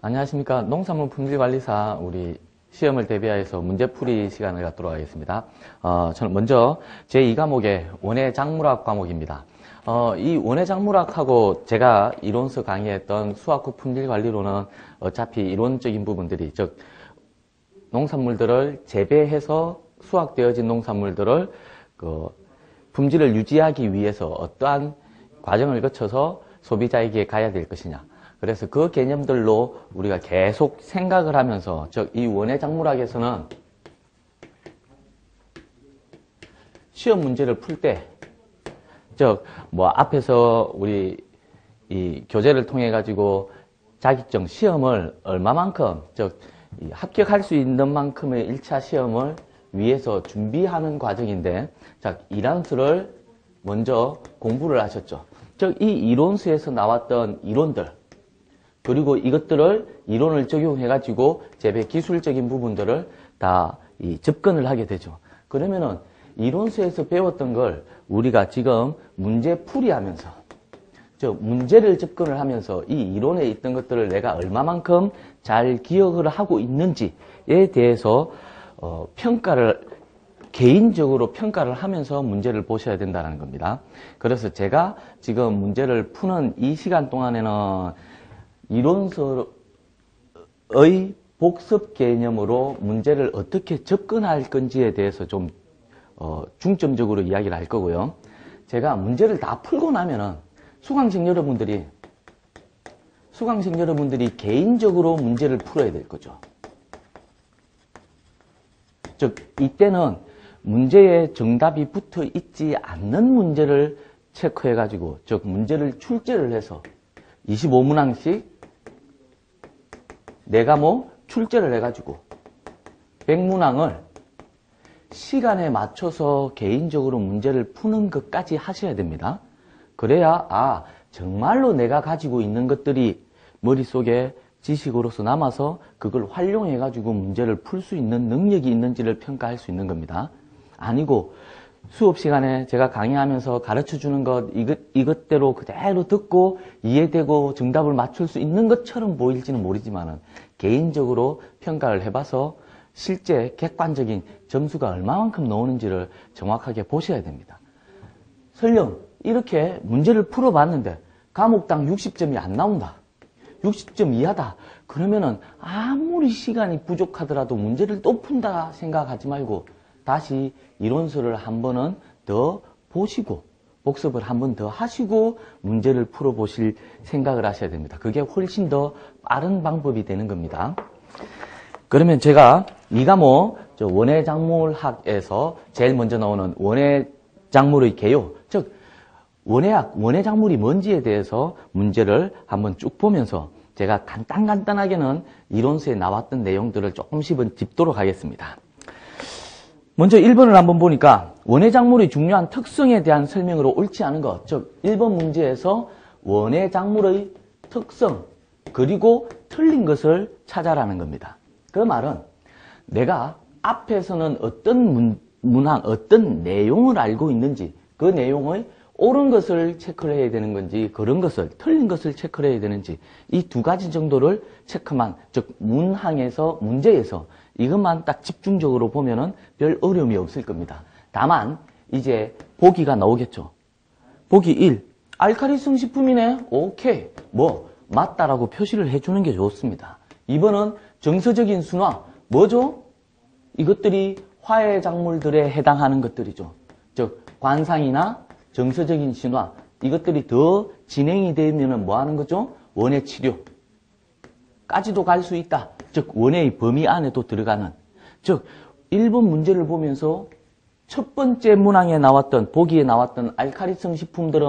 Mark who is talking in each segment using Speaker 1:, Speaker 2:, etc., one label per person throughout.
Speaker 1: 안녕하십니까. 농산물 품질관리사 우리 시험을 대비하여서 문제풀이 시간을 갖도록 하겠습니다. 저는 먼저 제2과목의 원해작물학 과목입니다. 이 원해작물학하고 제가 이론서 강의했던 수학후 품질관리로는 어차피 이론적인 부분들이, 즉 농산물들을 재배해서 수확되어진 농산물들을 품질을 유지하기 위해서 어떠한 과정을 거쳐서 소비자에게 가야 될 것이냐. 그래서 그 개념들로 우리가 계속 생각을 하면서, 즉 이 원해작물학에서는 시험 문제를 풀 때, 즉 앞에서 우리 이 교재를 통해 가지고 자격증 시험을 얼마만큼, 즉 합격할 수 있는 만큼의 1차 시험을 위해서 준비하는 과정인데, 자, 이론수를 먼저 공부를 하셨죠. 즉 이 이론수에서 나왔던 이론들, 그리고 이것들을 이론을 적용해가지고 재배 기술적인 부분들을 다 접근을 하게 되죠. 그러면은 이론서에서 배웠던 걸 우리가 지금 문제풀이 하면서, 즉 문제를 접근을 하면서 이 이론에 있던 것들을 내가 얼마만큼 잘 기억을 하고 있는지에 대해서 개인적으로 평가를 하면서 문제를 보셔야 된다는 겁니다. 그래서 제가 지금 문제를 푸는 이 시간 동안에는 이론서의 복습 개념으로 문제를 어떻게 접근할 건지에 대해서 좀 중점적으로 이야기를 할 거고요. 제가 문제를 다 풀고 나면은 수강생 여러분들이 개인적으로 문제를 풀어야 될 거죠. 즉 이때는 문제에 정답이 붙어 있지 않는 문제를 체크해 가지고, 즉 문제를 출제를 해서 25문항씩 내가 출제를 해가지고 100문항을 시간에 맞춰서 개인적으로 문제를 푸는 것까지 하셔야 됩니다. 그래야 정말로 내가 가지고 있는 것들이 머릿속에 지식으로서 남아서 그걸 활용해가지고 문제를 풀 수 있는 능력이 있는지를 평가할 수 있는 겁니다. 아니고 수업 시간에 제가 강의하면서 가르쳐주는 것, 이것대로 그대로 듣고 이해되고 정답을 맞출 수 있는 것처럼 보일지는 모르지만은 개인적으로 평가를 해봐서 실제 객관적인 점수가 얼마만큼 나오는지를 정확하게 보셔야 됩니다. 설령 이렇게 문제를 풀어봤는데 과목당 60점이 안 나온다, 60점 이하다, 그러면은 아무리 시간이 부족하더라도 문제를 또 푼다 생각하지 말고 다시 이론서를 한 번은 더 보시고 복습을 한 번 더 하시고 문제를 풀어보실 생각을 하셔야 됩니다. 그게 훨씬 더 빠른 방법이 되는 겁니다. 그러면 제가 이 과목 원해작물학에서 제일 먼저 나오는 원해작물의 개요, 즉 원해작물이 뭔지에 대해서 문제를 한번 쭉 보면서 제가 간단하게는 이론서에 나왔던 내용들을 조금씩은 짚도록 하겠습니다. 먼저 1번을 한번 보니까 원해작물의 중요한 특성에 대한 설명으로 옳지 않은 것, 즉 1번 문제에서 원해작물의 특성 그리고 틀린 것을 찾아라는 겁니다. 그 말은 내가 앞에서는 어떤 문항, 어떤 내용을 알고 있는지 그 내용의 옳은 것을 체크를 해야 되는 건지 그런 것을, 틀린 것을 체크를 해야 되는지 이 두 가지 정도를 체크만, 즉 문제에서 이것만 딱 집중적으로 보면은 별 어려움이 없을 겁니다. 다만 이제 보기가 나오겠죠. 보기 1, 알칼리성 식품이네. 오케이, 맞다라고 표시를 해주는 게 좋습니다. 2번은 정서적인 순화, 뭐죠? 이것들이 화해작물들에 해당하는 것들이죠. 즉 관상이나 정서적인 신화, 이것들이 더 진행이 되면은 뭐 하는 거죠? 원해 치료까지도 갈 수 있다. 즉 원해의 범위 안에도 들어가는, 즉 1번 문제를 보면서 첫 번째 문항에 나왔던, 보기에 나왔던 알칼리성 식품들은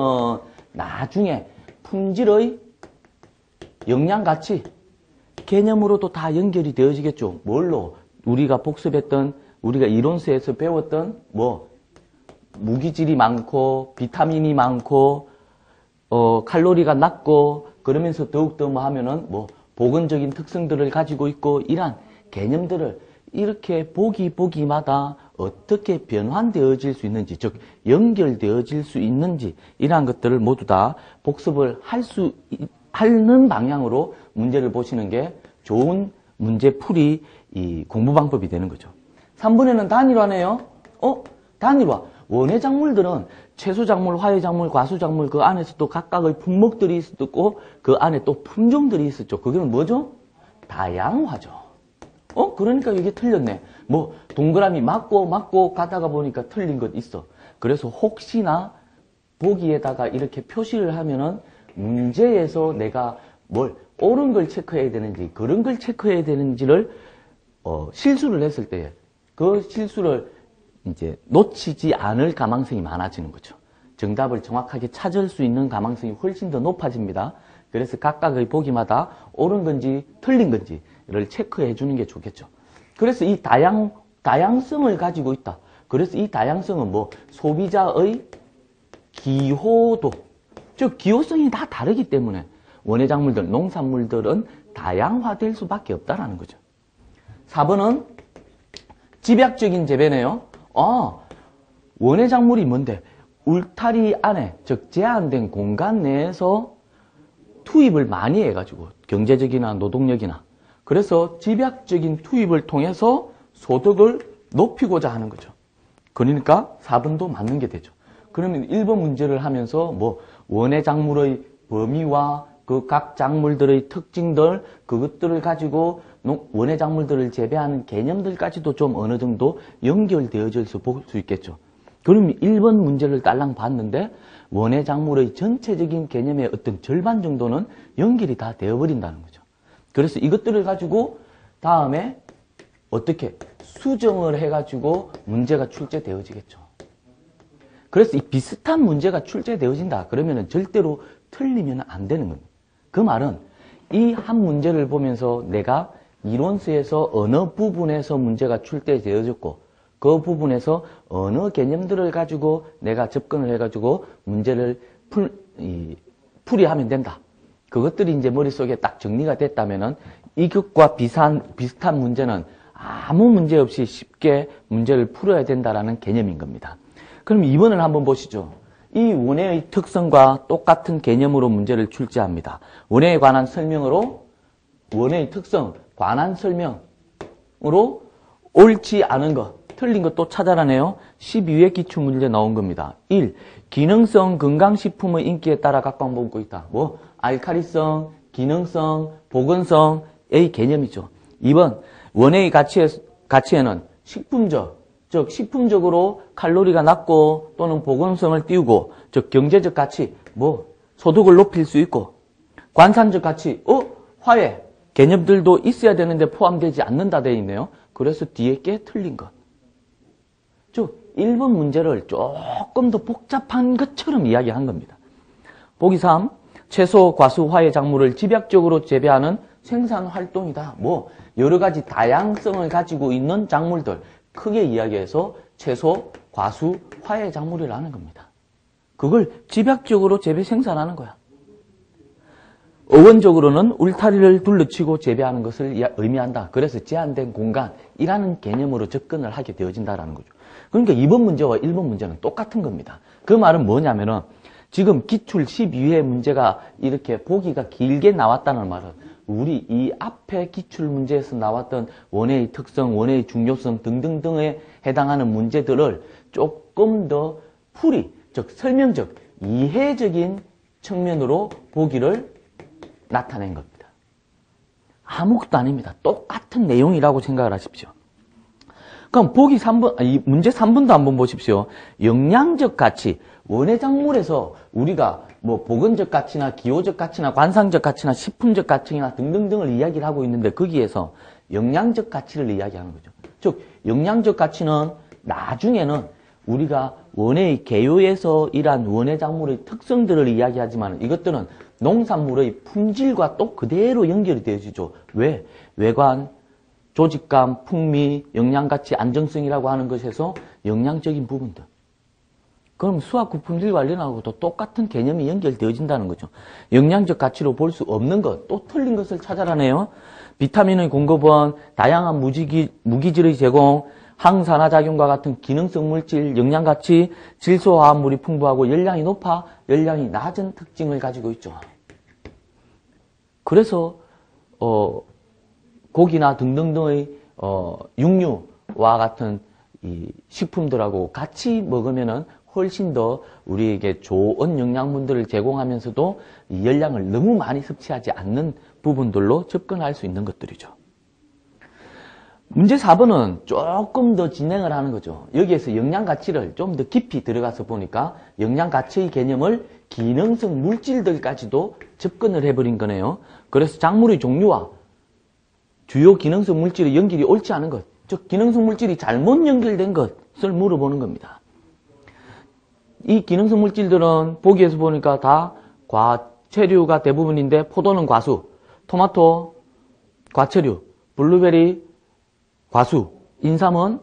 Speaker 1: 나중에 품질의 영양가치 개념으로도 다 연결이 되어지겠죠. 뭘로? 우리가 복습했던, 우리가 이론서에서 배웠던 무기질이 많고 비타민이 많고 칼로리가 낮고 그러면서 더욱더 하면은 보건적인 특성들을 가지고 있고, 이러한 개념들을 이렇게 보기마다 어떻게 변환되어질 수 있는지, 즉 연결되어질 수 있는지, 이러한 것들을 모두 다 복습을 할 수 하는 방향으로 문제를 보시는 게 좋은 문제풀이 이 공부 방법이 되는 거죠. 3번에는 단일화네요. 단일화. 원예 작물들은 채소 작물, 화훼 작물, 과수 작물 그 안에서 또 각각의 품목들이 있었고 그 안에 또 품종들이 있었죠. 그게는 뭐죠? 다양화죠. 그러니까 이게 틀렸네. 뭐 동그라미 맞고 가다가 보니까 틀린 것 있어. 그래서 혹시나 보기에다가 이렇게 표시를 하면은 문제에서 내가 뭘 옳은 걸 체크해야 되는지 그런 걸 체크해야 되는지를 실수를 했을 때 그 실수를 이제 놓치지 않을 가망성이 많아지는 거죠. 정답을 정확하게 찾을 수 있는 가망성이 훨씬 더 높아집니다. 그래서 각각의 보기마다 옳은 건지 틀린 건지를 체크해 주는 게 좋겠죠. 그래서 이 다양성을 가지고 있다. 그래서 이 다양성은 뭐 소비자의 기호도, 즉 기호성이 다 다르기 때문에 원예 작물들, 농산물들은 다양화될 수밖에 없다라는 거죠. 4번은 집약적인 재배네요. 원예 작물이 뭔데? 울타리 안에, 즉 제한된 공간 내에서 투입을 많이 해가지고 경제적이나 노동력이나 그래서 집약적인 투입을 통해서 소득을 높이고자 하는 거죠. 그러니까 4번도 맞는 게 되죠. 그러면 1번 문제를 하면서 뭐 원예 작물의 범위와 그 각 작물들의 특징들 그것들을 가지고 원예 작물들을 재배하는 개념들까지도 좀 어느 정도 연결되어져서 볼 수 있겠죠. 그럼 1번 문제를 딸랑 봤는데 원예 작물의 전체적인 개념의 어떤 절반 정도는 연결이 다 되어버린다는 거죠. 그래서 이것들을 가지고 다음에 어떻게 수정을 해가지고 문제가 출제되어지겠죠. 그래서 이 비슷한 문제가 출제되어진다. 그러면은 절대로 틀리면 안 되는 겁니다. 그 말은 이 한 문제를 보면서 내가 이론서에서 어느 부분에서 문제가 출제되어졌고 그 부분에서 어느 개념들을 가지고 내가 접근을 해가지고 문제를 풀이하면 된다. 그것들이 이제 머릿속에 딱 정리가 됐다면은 이것과 비슷한 문제는 아무 문제 없이 쉽게 문제를 풀어야 된다라는 개념인 겁니다. 그럼 2번을 한번 보시죠. 이 원예의 특성과 똑같은 개념으로 문제를 출제합니다. 원예에 관한 설명으로 원예의 특성, 관한 설명으로 옳지 않은 것, 틀린 것 또 찾아라네요. 12회 기출문제 나온 겁니다. 1. 기능성 건강식품의 인기에 따라 각광받고 있다. 뭐 알칼리성, 기능성, 보건성의 개념이죠. 2번 원예의 가치에는 식품적, 즉 식품적으로 칼로리가 낮고 또는 보건성을 띄우고 즉 경제적 가치, 뭐 소득을 높일 수 있고 관상적 가치, 화훼 개념들도 있어야 되는데 포함되지 않는다 되어 있네요. 그래서 뒤에 게 틀린 것. 즉 1번 문제를 조금 더 복잡한 것처럼 이야기한 겁니다. 보기 3. 채소, 과수, 화훼 작물을 집약적으로 재배하는 생산 활동이다. 뭐 여러 가지 다양성을 가지고 있는 작물들 크게 이야기해서 채소, 과수, 화훼 작물이라는 겁니다. 그걸 집약적으로 재배 생산하는 거야. 어원적으로는 울타리를 둘러치고 재배하는 것을 의미한다. 그래서 제한된 공간이라는 개념으로 접근을 하게 되어진다는 거죠. 그러니까 2번 문제와 1번 문제는 똑같은 겁니다. 그 말은 뭐냐면은 지금 기출 12회 문제가 이렇게 보기가 길게 나왔다는 말은 우리 이 앞에 기출 문제에서 나왔던 원예의 특성, 원예의 중요성 등등등에 해당하는 문제들을 조금 더 풀이, 즉 설명적, 이해적인 측면으로 보기를 나타낸 겁니다. 아무것도 아닙니다. 똑같은 내용이라고 생각을 하십시오. 그럼 보기 3번, 문제 3번도 한번 보십시오. 영양적 가치, 원예 작물에서 우리가 뭐 보건적 가치나 기호적 가치나 관상적 가치나 식품적 가치나 등등등을 이야기를 하고 있는데 거기에서 영양적 가치를 이야기하는 거죠. 즉 영양적 가치는 나중에는 우리가 원예의 개요에서 일한 원예 작물의 특성들을 이야기하지만 이것들은 농산물의 품질과 또 그대로 연결이 되어지죠. 왜? 외관, 조직감, 풍미, 영양가치, 안정성이라고 하는 것에서 영양적인 부분들. 그럼 수학구 품질 관련하고도 똑같은 개념이 연결되어진다는 거죠. 영양적 가치로 볼 수 없는 것, 또 틀린 것을 찾아라네요. 비타민의 공급원, 다양한 무기질의 제공, 항산화작용과 같은 기능성 물질, 영양가치, 질소화합물이 풍부하고 열량이 높아 열량이 낮은 특징을 가지고 있죠. 그래서 고기나 등등등의 육류와 같은 이 식품들하고 같이 먹으면은 훨씬 더 우리에게 좋은 영양분들을 제공하면서도 이 열량을 너무 많이 섭취하지 않는 부분들로 접근할 수 있는 것들이죠. 문제 4번은 조금 더 진행을 하는 거죠. 여기에서 영양가치를 좀 더 깊이 들어가서 보니까 영양가치의 개념을 기능성 물질들까지도 접근을 해버린 거네요. 그래서 작물의 종류와 주요 기능성 물질의 연결이 옳지 않은 것, 즉 기능성 물질이 잘못 연결된 것을 물어보는 겁니다. 이 기능성 물질들은 보기에서 보니까 다 과체류가 대부분인데 포도는 과수, 토마토 과체류, 블루베리 과수, 인삼은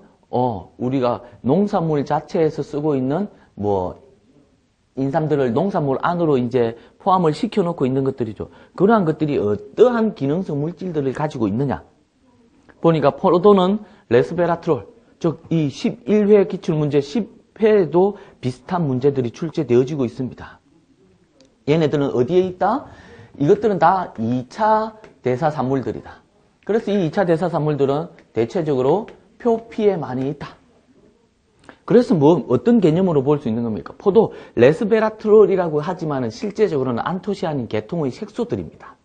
Speaker 1: 우리가 농산물 자체에서 쓰고 있는 인삼들을 농산물 안으로 이제 포함을 시켜놓고 있는 것들이죠. 그러한 것들이 어떠한 기능성 물질들을 가지고 있느냐. 보니까 포도는 레스베라트롤, 즉 이 11회 기출문제 10회에도 비슷한 문제들이 출제되어지고 있습니다. 얘네들은 어디에 있다? 이것들은 다 2차 대사산물들이다. 그래서 이 2차 대사산물들은 대체적으로 표피에 많이 있다. 그래서 어떤 개념으로 볼 수 있는 겁니까? 포도 레스베라트롤이라고 하지만 실제적으로는 안토시아닌 계통의 색소들입니다.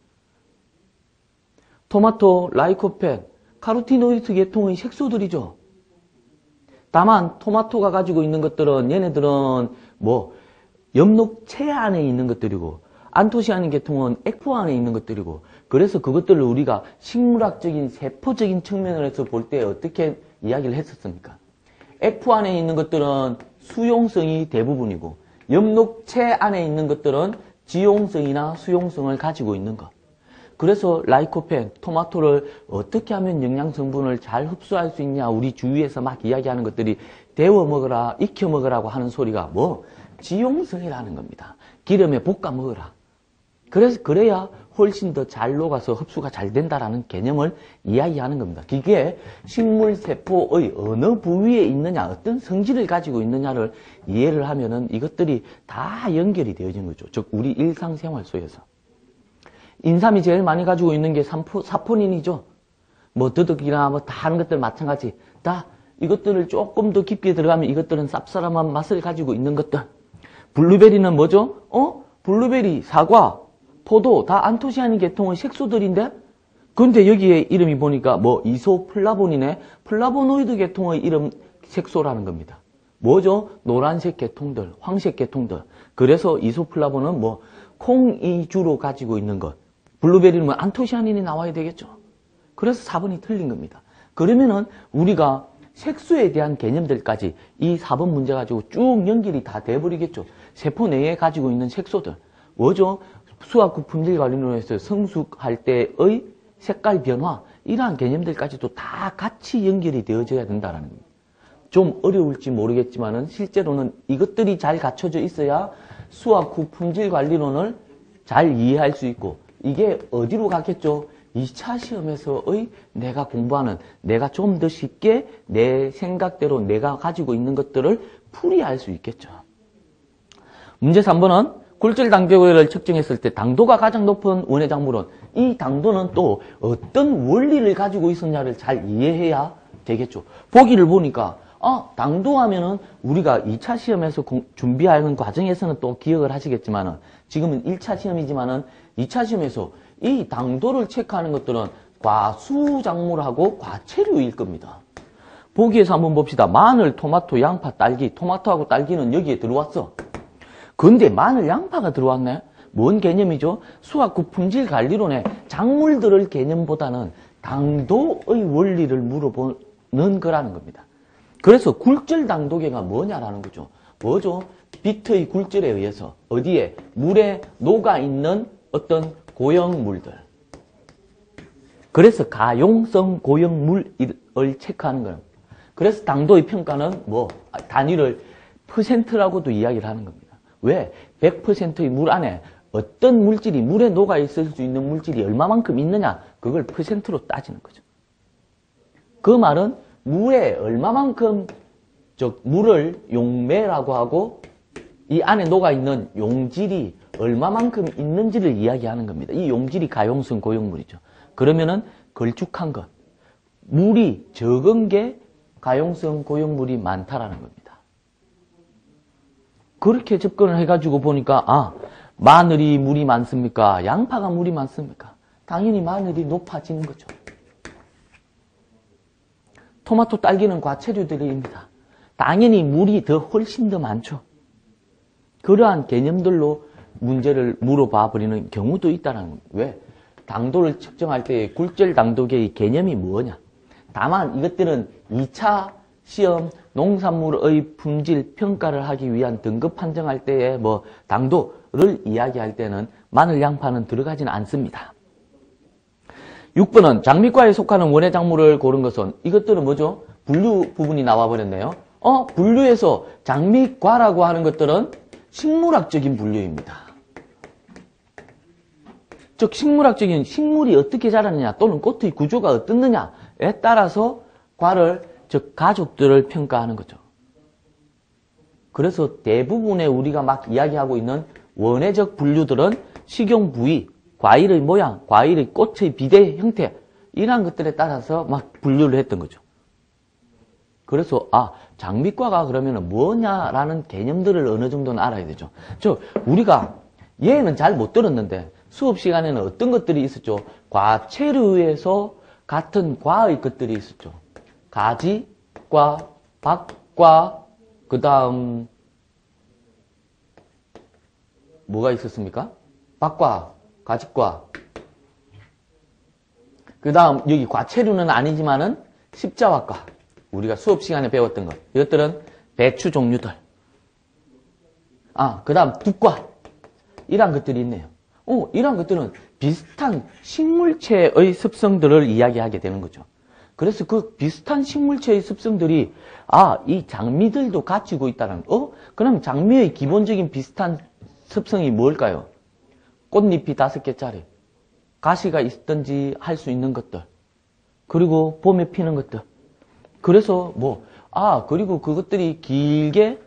Speaker 1: 토마토, 라이코펜, 카로티노이드 계통의 색소들이죠. 다만 토마토가 가지고 있는 것들은 얘네들은 엽록체 안에 있는 것들이고 안토시아닌 계통은 액포 안에 있는 것들이고 그래서 그것들을 우리가 식물학적인 세포적인 측면에서 볼 때 어떻게 이야기를 했었습니까? 액포 안에 있는 것들은 수용성이 대부분이고 엽록체 안에 있는 것들은 지용성이나 수용성을 가지고 있는 것. 그래서 라이코펜, 토마토를 어떻게 하면 영양성분을 잘 흡수할 수 있냐 우리 주위에서 막 이야기하는 것들이 데워 먹어라, 익혀 먹으라고 하는 소리가 지용성이라는 겁니다. 기름에 볶아 먹어라. 그래야 훨씬 더 잘 녹아서 흡수가 잘 된다라는 개념을 이야기하는 겁니다. 그게 식물 세포의 어느 부위에 있느냐, 어떤 성질을 가지고 있느냐를 이해를 하면은 이것들이 다 연결이 되어진 거죠. 즉 우리 일상생활 속에서. 인삼이 제일 많이 가지고 있는 게 사포닌이죠. 더덕이나 다 하는 것들 마찬가지. 다 이것들을 조금 더 깊게 들어가면 이것들은 쌉싸름한 맛을 가지고 있는 것들. 블루베리는 뭐죠? 블루베리, 사과, 포도 다 안토시아닌 계통의 색소들인데 근데 여기에 이름이 보니까 이소플라보닌의 플라보노이드 계통의 이름 색소라는 겁니다. 뭐죠? 노란색 계통들, 황색 계통들. 그래서 이소플라본은 콩이 주로 가지고 있는 것. 블루베리는 안토시아닌이 나와야 되겠죠. 그래서 4번이 틀린 겁니다. 그러면은 우리가 색소에 대한 개념들까지 이 4번 문제 가지고 쭉 연결이 다 돼버리겠죠. 세포 내에 가지고 있는 색소들. 뭐죠? 수학구 품질 관리론에서 성숙할 때의 색깔 변화, 이러한 개념들까지도 다 같이 연결이 되어져야 된다는 겁니다. 좀 어려울지 모르겠지만은 실제로는 이것들이 잘 갖춰져 있어야 수학후 품질 관리론을 잘 이해할 수 있고 이게 어디로 가겠죠? 2차 시험에서의 내가 공부하는 내가 좀 더 쉽게 내 생각대로 내가 가지고 있는 것들을 풀이할 수 있겠죠. 문제 3번은 굴절 당도를 측정했을 때 당도가 가장 높은 원의 작물은 이 당도는 또 어떤 원리를 가지고 있었냐를 잘 이해해야 되겠죠. 보기를 보니까 당도하면은 우리가 2차 시험에서 준비하는 과정에서는 또 기억을 하시겠지만은 지금은 1차 시험이지만은 2차 시험에서 이 당도를 체크하는 것들은 과수 작물하고 과체류일 겁니다. 보기에서 한번 봅시다. 마늘, 토마토, 양파, 딸기. 토마토하고 딸기는 여기에 들어왔어. 근데 마늘, 양파가 들어왔네. 뭔 개념이죠? 수학구 품질 관리론의 작물들의 개념보다는 당도의 원리를 물어보는 거라는 겁니다. 그래서 굴절 당도계가 뭐냐라는 거죠. 뭐죠? 비트의 굴절에 의해서 어디에? 물에 녹아있는 어떤 고형물들. 그래서 가용성 고형물을 체크하는 거예요. 그래서 당도의 평가는 단위를 퍼센트라고도 이야기를 하는 겁니다. 왜? 100%의 물 안에 어떤 물질이 물에 녹아있을 수 있는 물질이 얼마만큼 있느냐, 그걸 퍼센트로 따지는 거죠. 그 말은 물에 얼마만큼, 물을 용매라고 하고 이 안에 녹아있는 용질이 얼마만큼 있는지를 이야기하는 겁니다. 이 용질이 가용성 고용물이죠. 그러면은 걸쭉한 것, 물이 적은 게 가용성 고용물이 많다라는 겁니다. 그렇게 접근을 해가지고 보니까 마늘이 물이 많습니까? 양파가 물이 많습니까? 당연히 마늘이 높아지는 거죠. 토마토, 딸기는 과체류들입니다. 당연히 물이 훨씬 더 많죠. 그러한 개념들로 문제를 물어봐 버리는 경우도 있다는 겁니다. 왜? 당도를 측정할 때 굴절 당도계의 개념이 뭐냐? 다만 이것들은 2차 시험 농산물의 품질 평가를 하기 위한 등급 판정할 때의 당도를 이야기할 때는 마늘, 양파는 들어가지는 않습니다. 6번은 장미과에 속하는 원예 작물을 고른 것은 이것들은 뭐죠? 분류 부분이 나와버렸네요. 분류에서 장미과라고 하는 것들은 식물학적인 분류입니다. 즉 식물학적인 식물이 어떻게 자라느냐 또는 꽃의 구조가 어떻느냐에 따라서 과를 즉 가족들을 평가하는 거죠. 그래서 대부분의 우리가 막 이야기하고 있는 원예적 분류들은 식용 부위, 과일의 모양, 과일의 꽃의 비대 형태 이러한 것들에 따라서 막 분류를 했던 거죠. 그래서 장미과가 그러면 뭐냐라는 개념들을 어느 정도는 알아야 되죠. 우리가 얘는 잘 못 들었는데 수업 시간에는 어떤 것들이 있었죠? 과체류에서 같은 과의 것들이 있었죠. 가지과, 박과, 그 다음 뭐가 있었습니까? 박과, 가지과. 그 다음 여기 과체류는 아니지만은 십자화과. 우리가 수업 시간에 배웠던 것. 이것들은 배추 종류들. 그 다음 두과. 이런 것들이 있네요. 이런 것들은 비슷한 식물체의 습성들을 이야기하게 되는 거죠. 그래서 그 비슷한 식물체의 습성들이 이 장미들도 가지고 있다는 그럼 장미의 기본적인 비슷한 습성이 뭘까요? 꽃잎이 5개짜리, 가시가 있든지 할 수 있는 것들, 그리고 봄에 피는 것들. 그래서 그리고 그것들이 길게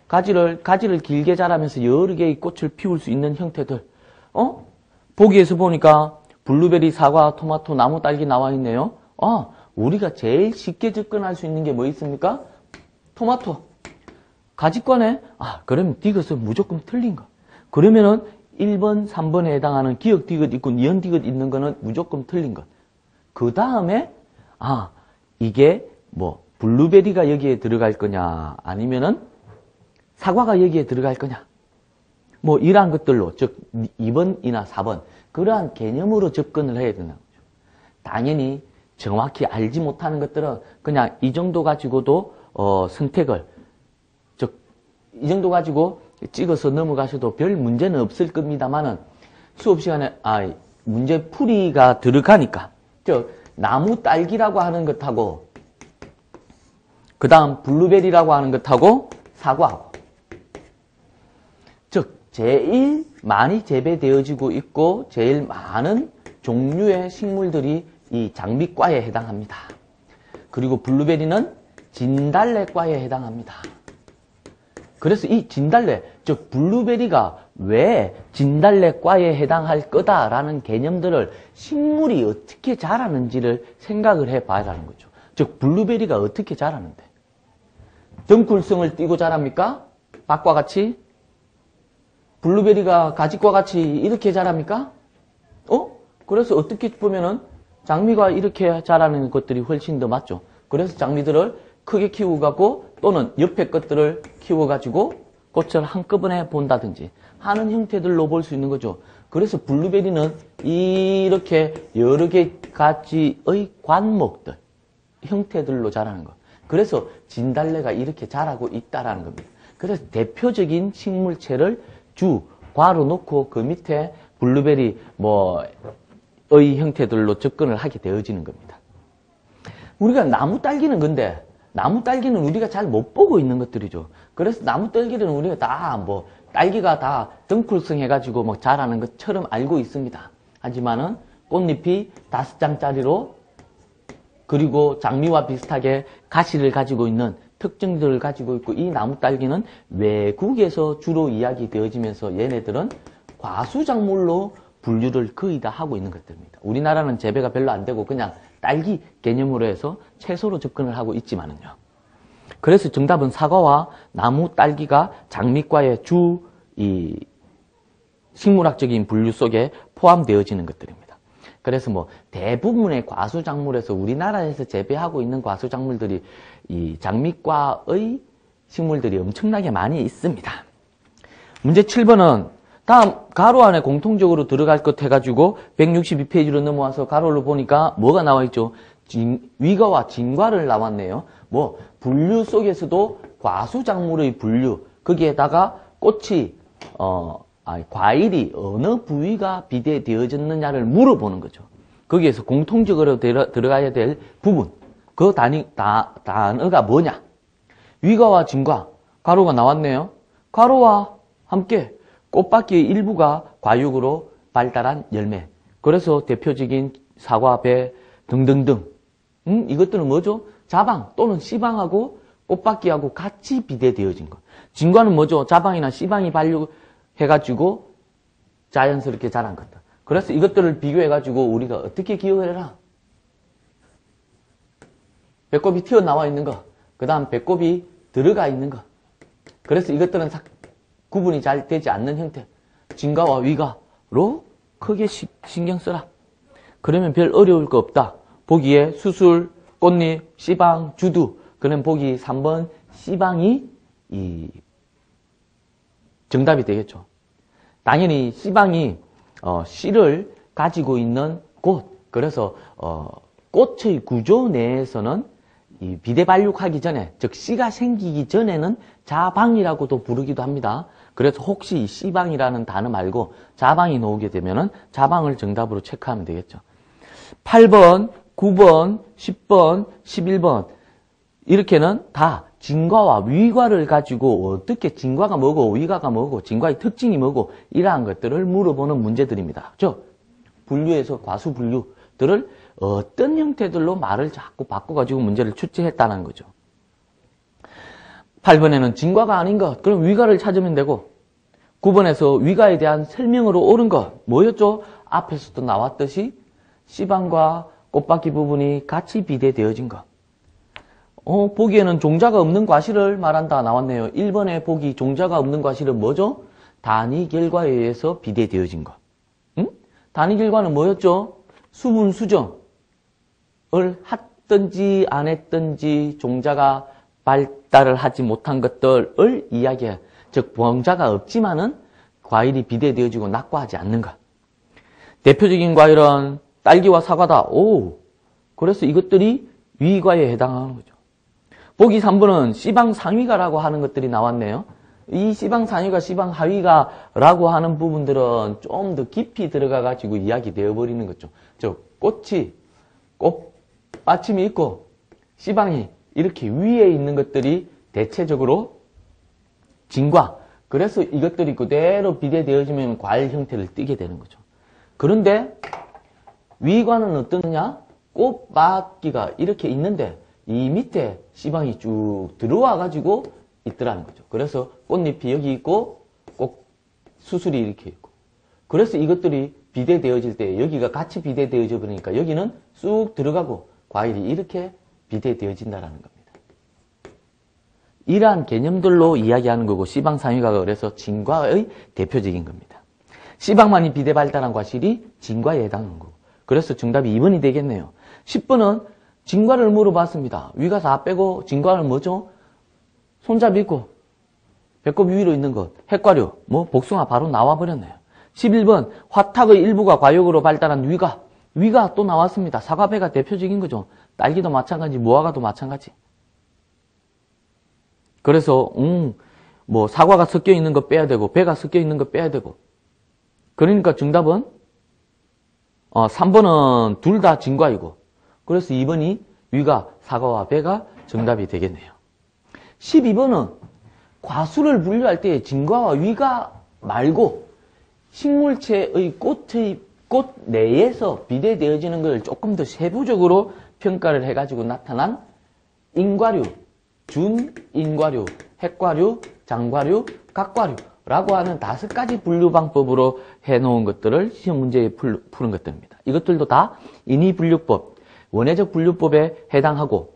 Speaker 1: 가지를 길게 자라면서 여러 개의 꽃을 피울 수 있는 형태들. 보기에서 보니까 블루베리, 사과, 토마토, 나무, 딸기 나와 있네요. 우리가 제일 쉽게 접근할 수 있는 게 뭐 있습니까? 토마토. 가지과네? 그러면 디귿은 무조건 틀린 거. 그러면은 1번, 3번에 해당하는 기역 디귿 있고 니은 디귿 있는 거는 무조건 틀린 것. 그 다음에 이게 블루베리가 여기에 들어갈 거냐 아니면은 사과가 여기에 들어갈 거냐 이러한 것들로 즉 2번이나 4번 그러한 개념으로 접근을 해야 된다는 거죠. 당연히 정확히 알지 못하는 것들은 그냥 이 정도 가지고도 선택을 즉 이 정도 가지고 찍어서 넘어가셔도 별 문제는 없을 겁니다만은 수업 시간에 문제 풀이가 들어가니까 즉 나무 딸기라고 하는 것하고 그 다음 블루베리라고 하는 것하고 사과하고 즉 제일 많이 재배되어지고 있고 제일 많은 종류의 식물들이 이 장미과에 해당합니다. 그리고 블루베리는 진달래과에 해당합니다. 그래서 이 진달래, 즉 블루베리가 왜 진달래과에 해당할 거다라는 개념들을 식물이 어떻게 자라는지를 생각을 해봐야 하는 거죠. 즉 블루베리가 어떻게 자라는데? 덩굴성을 띠고 자랍니까? 박과 같이? 블루베리가 가지과 같이 이렇게 자랍니까? 그래서 어떻게 보면은 장미가 이렇게 자라는 것들이 훨씬 더 맞죠. 그래서 장미들을 크게 키우고 또는 옆에 것들을 키워가지고 꽃을 한꺼번에 본다든지 하는 형태들로 볼 수 있는 거죠. 그래서 블루베리는 이렇게 여러 개 가지의 관목들, 형태들로 자라는 것. 그래서 진달래가 이렇게 자라고 있다라는 겁니다. 그래서 대표적인 식물체를 과로 놓고 그 밑에 블루베리 의 형태들로 접근을 하게 되어지는 겁니다. 우리가 나무 딸기는 근데 나무 딸기는 우리가 잘 못 보고 있는 것들이죠. 그래서 나무 딸기는 우리가 다 딸기가 다 덩쿨성 해가지고 자라는 것처럼 알고 있습니다. 하지만은 꽃잎이 5장짜리로 그리고 장미와 비슷하게 가시를 가지고 있는 특징들을 가지고 있고 이 나무 딸기는 외국에서 주로 이야기되어지면서 얘네들은 과수작물로 분류를 거의 다 하고 있는 것들입니다. 우리나라는 재배가 별로 안 되고 그냥 딸기 개념으로 해서 채소로 접근을 하고 있지만은요. 그래서 정답은 사과와 나무 딸기가 장미과의 이 식물학적인 분류 속에 포함되어지는 것들입니다. 그래서 뭐 대부분의 과수작물에서 우리나라에서 재배하고 있는 과수작물들이 이 장미과의 식물들이 엄청나게 많이 있습니다. 문제 7번은 다음 가로 안에 공통적으로 들어갈 것 해가지고 162페이지로 넘어와서 가로를 보니까 뭐가 나와 있죠? 위과와 진과를 나왔네요. 뭐 분류 속에서도 과수작물의 분류 거기에다가 꽃이 과일이 어느 부위가 비대되어졌느냐를 물어보는 거죠. 거기에서 공통적으로 들어가야 될 부분 그 단어가 뭐냐? 위과와 진과 가로가 나왔네요. 가로와 함께 꽃바퀴의 일부가 과육으로 발달한 열매. 그래서 대표적인 사과, 배 등등등. 이것들은 뭐죠? 자방 또는 씨방하고 꽃바퀴하고 같이 비대되어진 것. 진과는 뭐죠? 자방이나 씨방이 발육해가지고 자연스럽게 자란 것들. 그래서 이것들을 비교해가지고 우리가 어떻게 기억을 해라? 배꼽이 튀어나와 있는 것. 그 다음 배꼽이 들어가 있는 것. 그래서 이것들은 구분이 잘 되지 않는 형태. 진과와 위과로 크게 신경 써라. 그러면 별 어려울 거 없다. 보기에 수술, 꽃잎, 씨방, 주두. 그러면 보기 3번 씨방이 정답이 되겠죠. 당연히 씨방이 씨를 가지고 있는 꽃. 그래서 꽃의 구조 내에서는 이 비대발육하기 전에, 즉 씨가 생기기 전에는 자방이라고도 부르기도 합니다. 그래서 혹시 이 씨방이라는 단어 말고 자방이 나오게 되면은 자방을 정답으로 체크하면 되겠죠. 8번, 9번, 10번, 11번 이렇게는 다 진과와 위과를 가지고 어떻게 진과가 뭐고 위과가 뭐고 진과의 특징이 뭐고 이러한 것들을 물어보는 문제들입니다. 즉 분류에서 과수 분류들을 어떤 형태들로 말을 자꾸 바꿔가지고 문제를 출제했다는 거죠. 8번에는 진과가 아닌 것, 그럼 위과를 찾으면 되고 9번에서 위과에 대한 설명으로 옳은 것 뭐였죠? 앞에서도 나왔듯이 씨방과 꽃바퀴 부분이 같이 비대되어진 것. 보기에는 종자가 없는 과실을 말한다 나왔네요. 1번에 보기 종자가 없는 과실은 뭐죠? 단위 결과에 의해서 비대되어진 것. 단위 결과는 뭐였죠? 수분 수정을 했든지 안 했든지 종자가 발달을 하지 못한 것들을 이야기해. 즉 종자가 없지만은 과일이 비대되어지고 낙과하지 않는 것. 대표적인 과일은 딸기와 사과다. 그래서 이것들이 위과에 해당하는 거죠. 보기 3번은 씨방 상위가라고 하는 것들이 나왔네요. 이 씨방 상위가, 씨방 하위가라고 하는 부분들은 좀 더 깊이 들어가가지고 이야기되어 버리는 거죠. 즉 꽃받침이 있고 씨방이 이렇게 위에 있는 것들이 대체적으로 진과. 그래서 이것들이 그대로 비대되어지면 과일 형태를 띠게 되는 거죠. 그런데 위과는 어떠냐? 꽃바퀴가 이렇게 있는데 이 밑에 씨방이 쭉 들어와 가지고 있더라는 거죠. 그래서 꽃잎이 여기 있고 꽃 수술이 이렇게 있고. 그래서 이것들이 비대되어질 때 여기가 같이 비대되어져 버리니까 여기는 쑥 들어가고 과일이 이렇게 비대되어진다라는 겁니다. 이러한 개념들로 이야기하는 거고 씨방 상위가 그래서 진과의 대표적인 겁니다. 씨방만이 비대 발달한 과실이 진과에 해당하는 거고. 그래서 정답이 2번이 되겠네요. 10번은 진과를 물어봤습니다. 위가 다 빼고 진과는 뭐죠? 손잡이 있고 배꼽 위로 있는 것. 핵과류, 복숭아 바로 나와버렸네요. 11번 화탁의 일부가 과육으로 발달한 위가. 위가 또 나왔습니다. 사과배가 대표적인 거죠. 딸기도 마찬가지, 무화과도 마찬가지. 그래서 사과가 섞여 있는 거 빼야 되고 배가 섞여 있는 거 빼야 되고. 그러니까 정답은 3번은 둘 다 진과이고. 그래서 2번이 위가, 사과와 배가 정답이 되겠네요. 12번은 과수를 분류할 때 진과와 위가 말고 식물체의 꽃 내에서 비대되어지는 걸 조금 더 세부적으로 평가를 해가지고 나타난 인과류, 준인과류, 핵과류, 장과류, 각과류라고 하는 5가지 분류 방법으로 해놓은 것들을 시험 문제에 푸는 것들입니다. 이것들도 다 인위분류법, 원회적 분류법에 해당하고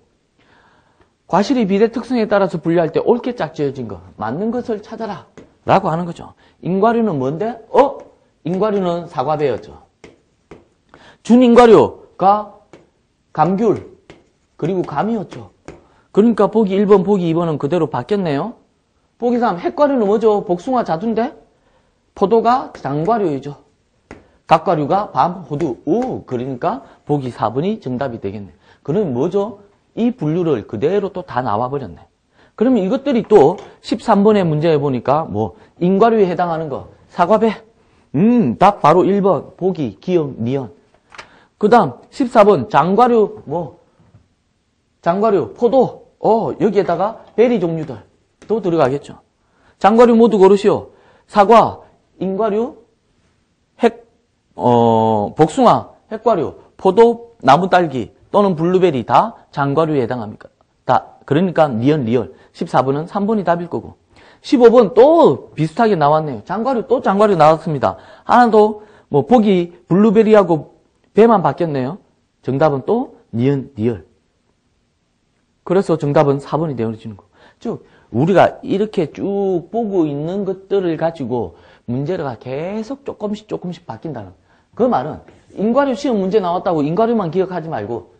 Speaker 1: 과실의 비례 특성에 따라서 분류할 때 옳게 짝지어진 거, 맞는 것을 찾아라 라고 하는 거죠. 인과류는 뭔데? 인과류는 사과배였죠. 준인과류가 감귤, 그리고 감이었죠. 그러니까 보기 1번, 보기 2번은 그대로 바뀌었네요. 보기 3, 핵과류는 뭐죠? 복숭아, 자두인데? 포도가 장과류이죠. 각과류가 밤, 호두, 그러니까 보기 4번이 정답이 되겠네. 그러면 뭐죠? 이 분류를 그대로 또 다 나와버렸네. 그러면 이것들이 또 13번의 문제에 보니까 인과류에 해당하는 거, 사과배. 답 바로 1번, 보기, 기억, 니은. 그 다음 14번, 장과류, 장과류, 포도. 여기에다가 베리 종류들 또 들어가겠죠. 장과류 모두 고르시오. 사과, 인과류, 복숭아, 핵과류, 포도, 나무 딸기 또는 블루베리 다 장과류에 해당합니까? 그러니까 니은, 리얼. 14번은 3번이 답일 거고. 15번 또 비슷하게 나왔네요. 장과류, 또 장과류 나왔습니다. 하나도 보기 블루베리하고 배만 바뀌었네요. 정답은 또 니은, 리얼. 그래서 정답은 4번이 되어지는 거. 즉 우리가 이렇게 쭉 보고 있는 것들을 가지고 문제가 계속 조금씩 바뀐다는 그 말은 인과류 시험 문제 나왔다고 인과류만 기억하지 말고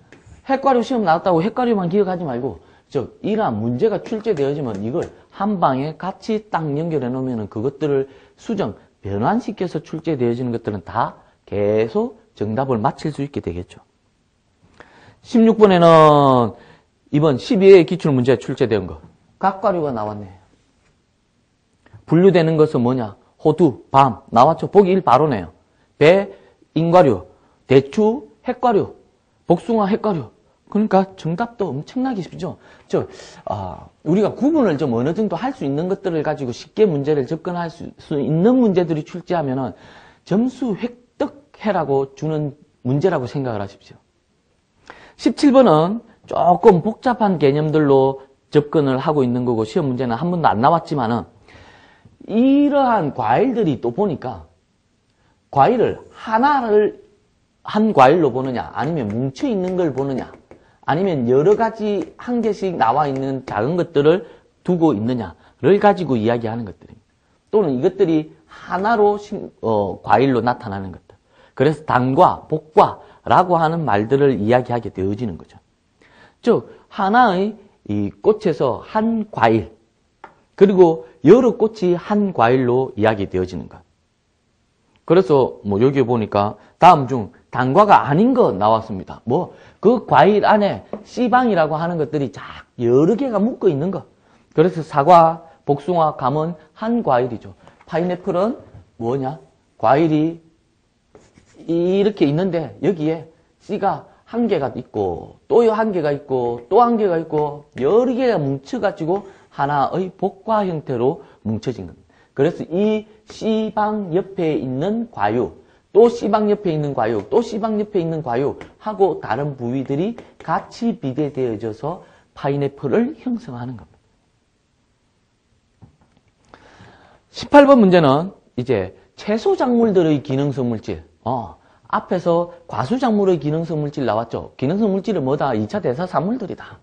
Speaker 1: 핵과류 시험 나왔다고 핵과류만 기억하지 말고 즉 이러한 문제가 출제되어지면 이걸 한 방에 같이 딱 연결해 놓으면 그것들을 수정, 변환시켜서 출제되어지는 것들은 다 계속 정답을 맞힐 수 있게 되겠죠. 16번에는 이번 12회 기출문제 출제된 거. 각과류가 나왔네. 분류되는 것은 뭐냐? 호두, 밤. 나왔죠? 보기 1 바로네요. 배, 인과류, 대추, 핵과류, 복숭아, 핵과류. 그러니까 정답도 엄청나게 쉽죠? 우리가 구분을 좀 어느 정도 할 수 있는 것들을 가지고 쉽게 문제를 접근할 수 있는 문제들이 출제하면은 점수 획득해라고 주는 문제라고 생각을 하십시오. 17번은 조금 복잡한 개념들로 접근을 하고 있는 거고 시험 문제는 한 번도 안 나왔지만은 이러한 과일들이 또 보니까 과일을 하나를 한 과일로 보느냐 아니면 뭉쳐 있는 걸 보느냐 아니면 여러 가지 한 개씩 나와 있는 작은 것들을 두고 있느냐를 가지고 이야기하는 것들입니다. 또는 이것들이 하나로 과일로 나타나는 것들. 그래서 단과 복과라고 하는 말들을 이야기하게 되어지는 거죠. 즉 하나의 이 꽃에서 한 과일 그리고 여러 꽃이 한 과일로 이야기되어지는 것. 그래서 여기 보니까 다음 중 단과가 아닌 거 나왔습니다. 그 과일 안에 씨방이라고 하는 것들이 여러 개가 묶어 있는 거. 그래서 사과, 복숭아, 감은 한 과일이죠. 파인애플은 뭐냐? 과일이 이렇게 있는데 여기에 씨가 한 개가 있고 또 한 개가 있고 또 한 개가 있고 여러 개가 뭉쳐가지고 하나의 복과 형태로 뭉쳐진 겁니다. 그래서 이 씨방 옆에 있는 과육, 또 씨방 옆에 있는 과육, 또 씨방 옆에 있는 과육하고 다른 부위들이 같이 비대되어져서 파인애플을 형성하는 겁니다. 18번 문제는 이제 채소작물들의 기능성 물질. 앞에서 과수작물의 기능성 물질 나왔죠. 기능성 물질은 뭐다? 2차 대사산물들이다.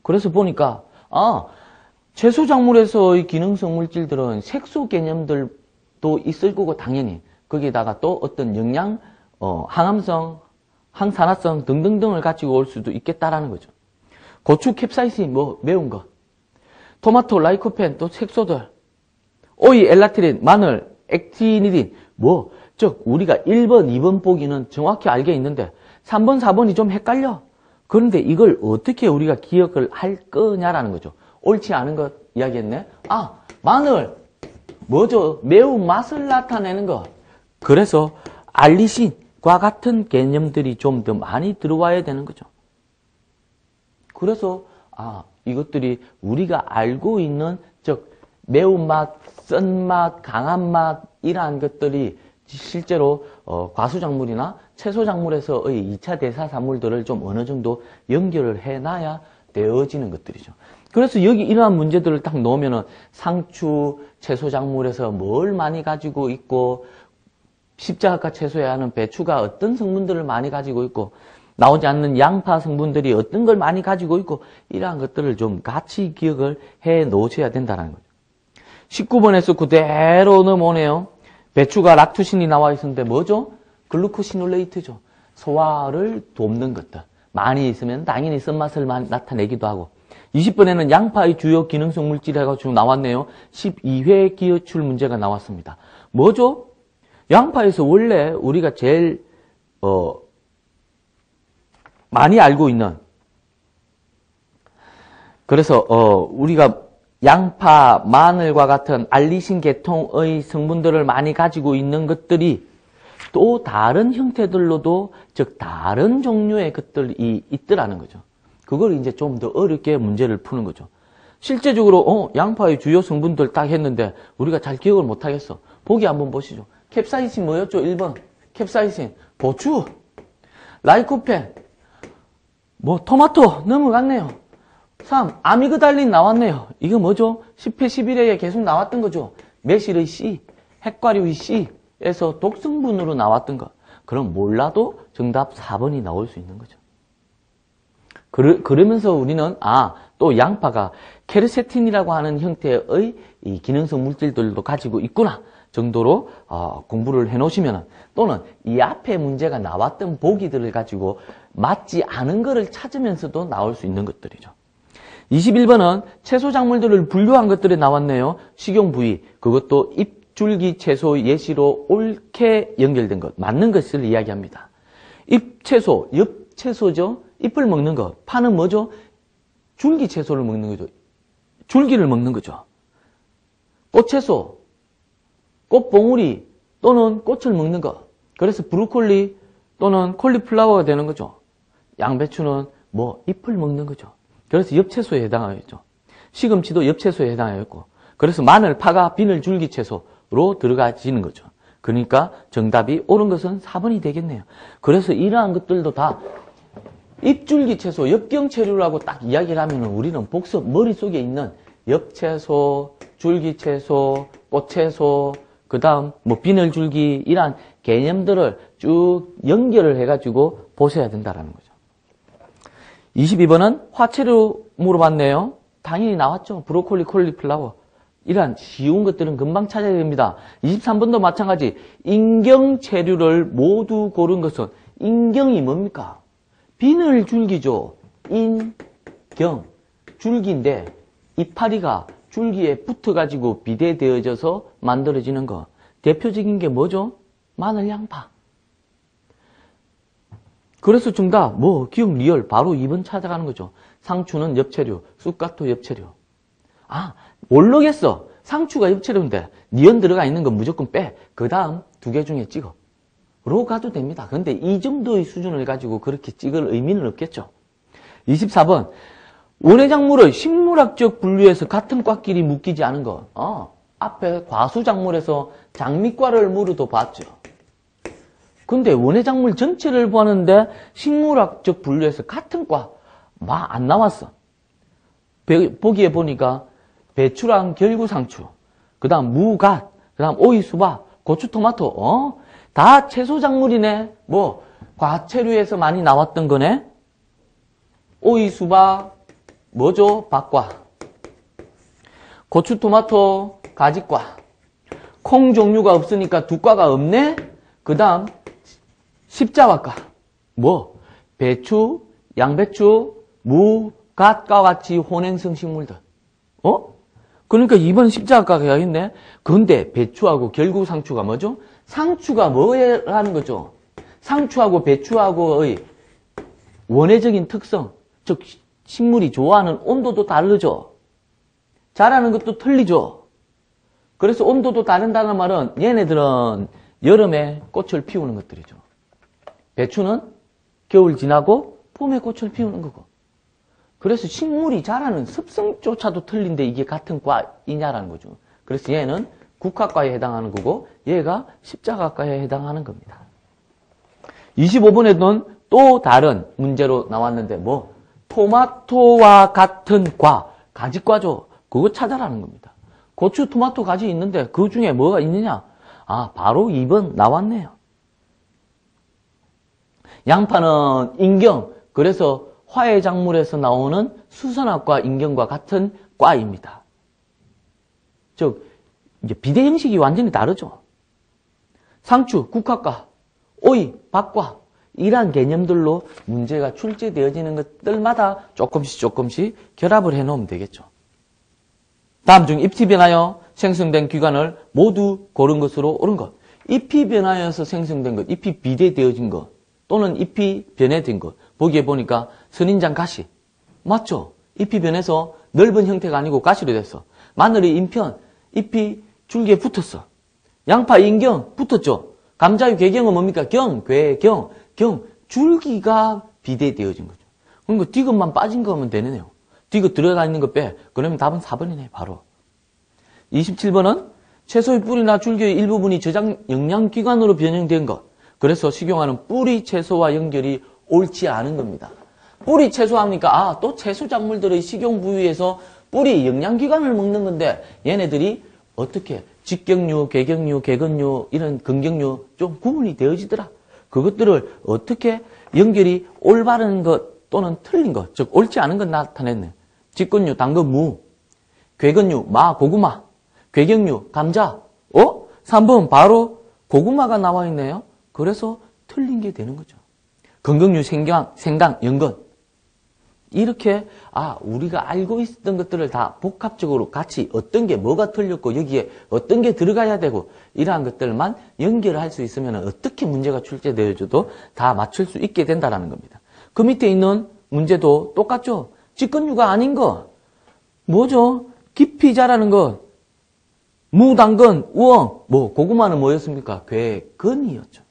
Speaker 1: 그래서 보니까 채소작물에서의 기능성 물질들은 색소 개념들도 있을 거고 당연히 거기다가 또 어떤 영양, 항암성, 항산화성 등등등을 가지고 올 수도 있겠다라는 거죠. 고추, 캡사이신, 매운 것. 토마토, 라이코펜, 또 색소들. 오이, 엘라티린, 마늘, 액티니딘, 즉 우리가 1번, 2번 보기는 정확히 알게 있는데 3번, 4번이 좀 헷갈려. 그런데 이걸 어떻게 우리가 기억을 할 거냐라는 거죠. 옳지 않은 것 이야기했네. 마늘 뭐죠? 매운맛을 나타내는 것. 그래서 알리신과 같은 개념들이 좀 더 많이 들어와야 되는 거죠. 그래서 이것들이 우리가 알고 있는 즉 매운맛, 쓴맛, 강한 맛 이러한 것들이 실제로 과수작물이나 채소작물에서의 2차 대사산물들을 좀 어느 정도 연결을 해놔야 되어지는 것들이죠. 그래서 여기 이러한 문제들을 딱 넣으면은 상추, 채소작물에서 뭘 많이 가지고 있고, 십자가 채소에 하는 배추가 어떤 성분들을 많이 가지고 있고, 나오지 않는 양파 성분들이 어떤 걸 많이 가지고 있고, 이러한 것들을 좀 같이 기억을 해 놓으셔야 된다는 거죠. 19번에서 그대로 넘어오네요. 배추가 락투신이 나와 있었는데 뭐죠? 글루코시놀레이트죠. 소화를 돕는 것들. 많이 있으면 당연히 쓴맛을 나타내기도 하고. 20번에는 양파의 주요 기능성 물질이 해가지고 나왔네요. 12회 기어출 문제가 나왔습니다. 뭐죠? 양파에서 원래 우리가 제일 많이 알고 있는, 그래서 우리가 양파, 마늘과 같은 알리신 계통의 성분들을 많이 가지고 있는 것들이 또 다른 형태들로도, 즉 다른 종류의 것들이 있더라는 거죠. 그걸 이제 좀 더 어렵게 문제를 푸는 거죠. 실제적으로 양파의 주요 성분들 딱 했는데 우리가 잘 기억을 못 하겠어. 보기 한번 보시죠. 캡사이신 뭐였죠? 1번 캡사이신, 고추, 라이코펜, 토마토 넘어갔네요. 3. 아미그달린 나왔네요. 이거 뭐죠? 10회, 11회에 계속 나왔던 거죠. 매실의 C, 핵과류의 C에서 독성분으로 나왔던 거. 그럼 몰라도 정답 4번이 나올 수 있는 거죠. 그러면서 우리는 또 양파가 케르세틴이라고 하는 형태의 이 기능성 물질들도 가지고 있구나 정도로 공부를 해놓으시면, 또는 이 앞에 문제가 나왔던 보기들을 가지고 맞지 않은 거를 찾으면서도 나올 수 있는 것들이죠. 21번은 채소 작물들을 분류한 것들이 나왔네요. 식용 부위, 그것도 잎줄기 채소 예시로 옳게 연결된 것, 맞는 것을 이야기합니다. 잎채소, 엽채소죠. 잎을 먹는 것. 파는 뭐죠? 줄기 채소를 먹는 거죠. 줄기를 먹는 거죠. 꽃채소, 꽃봉우리 또는 꽃을 먹는 것. 그래서 브로콜리 또는 콜리플라워가 되는 거죠. 양배추는 잎을 먹는 거죠. 그래서 엽채소에 해당하겠죠. 시금치도 엽채소에 해당하겠고. 그래서 마늘, 파가 비늘 줄기 채소로 들어가지는 거죠. 그러니까 정답이 옳은 것은 4번이 되겠네요. 그래서 이러한 것들도 다 잎줄기 채소, 엽경채류라고 딱 이야기를 하면 우리는 복습 머릿속에 있는 엽채소, 줄기채소, 꽃채소, 그 다음 비늘줄기 이러한 개념들을 쭉 연결을 해가지고 보셔야 된다는 거죠. 22번은 화채류 물어봤네요. 당연히 나왔죠. 브로콜리, 콜리플라워. 이러한 쉬운 것들은 금방 찾아야 됩니다. 23번도 마찬가지. 인경채류를 모두 고른 것은, 인경이 뭡니까? 비늘줄기죠. 인경. 줄기인데 이파리가 줄기에 붙어가지고 비대되어져서 만들어지는 거. 대표적인 게 뭐죠? 마늘, 양파. 그래서 정답, 기억 리얼, 바로 2번 찾아가는 거죠. 상추는 엽채류, 쑥갓도 엽채류. 모르겠어. 상추가 엽채류인데, 니언 들어가 있는 건 무조건 빼. 그 다음 2개 중에 찍어. 로 가도 됩니다. 근데 이 정도의 수준을 가지고 그렇게 찍을 의미는 없겠죠. 24번, 원예작물의 식물학적 분류에서 같은 과끼리 묶이지 않은 것. 앞에 과수작물에서 장미과를 물어도 봤죠. 근데 원예작물 전체를 보았는데 식물학적 분류에서 같은 과 안 나왔어. 보기에 보니까 배추랑 결구상추, 그 다음 무갓, 그 다음 오이, 수박, 고추, 토마토, 다 채소작물이네. 과채류에서 많이 나왔던 거네. 오이, 수박, 뭐죠? 박과. 고추, 토마토, 가지과. 콩 종류가 없으니까 2과가 없네? 그 다음, 십자과과. 배추, 양배추, 무, 갓과 같이 혼행성 식물들. 그러니까 이번 십자과가 있네? 근데 배추하고 결구상추가 뭐죠? 상추가 뭐라는 거죠? 상추하고 배추하고의 원예적인 특성, 즉 식물이 좋아하는 온도도 다르죠. 자라는 것도 틀리죠. 그래서 온도도 다른다는 말은 얘네들은 여름에 꽃을 피우는 것들이죠. 배추는 겨울 지나고 봄에 꽃을 피우는 거고. 그래서 식물이 자라는 습성조차도 틀린데 이게 같은 과이냐라는 거죠. 그래서 얘는 국화과에 해당하는 거고 얘가 십자가과에 해당하는 겁니다. 25번에는 또 다른 문제로 나왔는데 토마토와 같은 과, 가지과죠. 그거 찾아라는 겁니다. 고추, 토마토, 가지 있는데 그 중에 뭐가 있느냐? 아, 바로 2번 나왔네요. 양파는 인경, 그래서 화해작물에서 나오는 수선화과, 인경과 같은 과입니다. 즉, 이제 비대 형식이 완전히 다르죠. 상추, 국화과, 오이, 박과, 이러한 개념들로 문제가 출제되어지는 것들마다 조금씩 결합을 해놓으면 되겠죠. 다음 중 잎이 변하여 생성된 기관을 모두 고른 것으로 옳은 것. 잎이 변하여서 생성된 것, 잎이 비대되어진 것, 또는 잎이 변해된 것. 보기에 보니까 선인장 가시. 맞죠? 잎이 변해서 넓은 형태가 아니고 가시로 됐어. 마늘이 인편, 잎이 줄기에 붙었어. 양파 인경 붙었죠. 감자의 괴경은 뭡니까? 경, 괴경, 경, 줄기가 비대되어진 거죠. 그러니까 디귿만 빠진 거면 되네요. 디귿 들어가 있는 거 빼. 그러면 답은 4번이네, 바로. 27번은 채소의 뿌리나 줄기의 일부분이 저장 영양기관으로 변형된 것. 그래서 식용하는 뿌리 채소와 연결이 옳지 않은 겁니다. 뿌리 채소 하니까, 아, 또 채소 작물들의 식용 부위에서 뿌리 영양기관을 먹는 건데, 얘네들이 어떻게 직경류, 괴경류, 개근류, 이런 근경류 좀 구분이 되어지더라. 그것들을 어떻게 연결이 올바른 것 또는 틀린 것, 즉 옳지 않은 것 나타냈네. 직근류, 당근, 무, 괴근류, 마, 고구마, 괴경류, 감자. 3번 바로 고구마가 나와 있네요. 그래서 틀린 게 되는 거죠. 건강류, 생강, 연근. 이렇게 우리가 알고 있었던 것들을 다 복합적으로 같이 어떤 게 뭐가 틀렸고 여기에 어떤 게 들어가야 되고 이러한 것들만 연결할 수 있으면 어떻게 문제가 출제되어져도 다 맞출 수 있게 된다는 겁니다. 그 밑에 있는 문제도 똑같죠. 직근류가 아닌 거 뭐죠? 깊이 자라는 것, 무, 당근, 우엉, 고구마는 뭐였습니까? 괴근이었죠.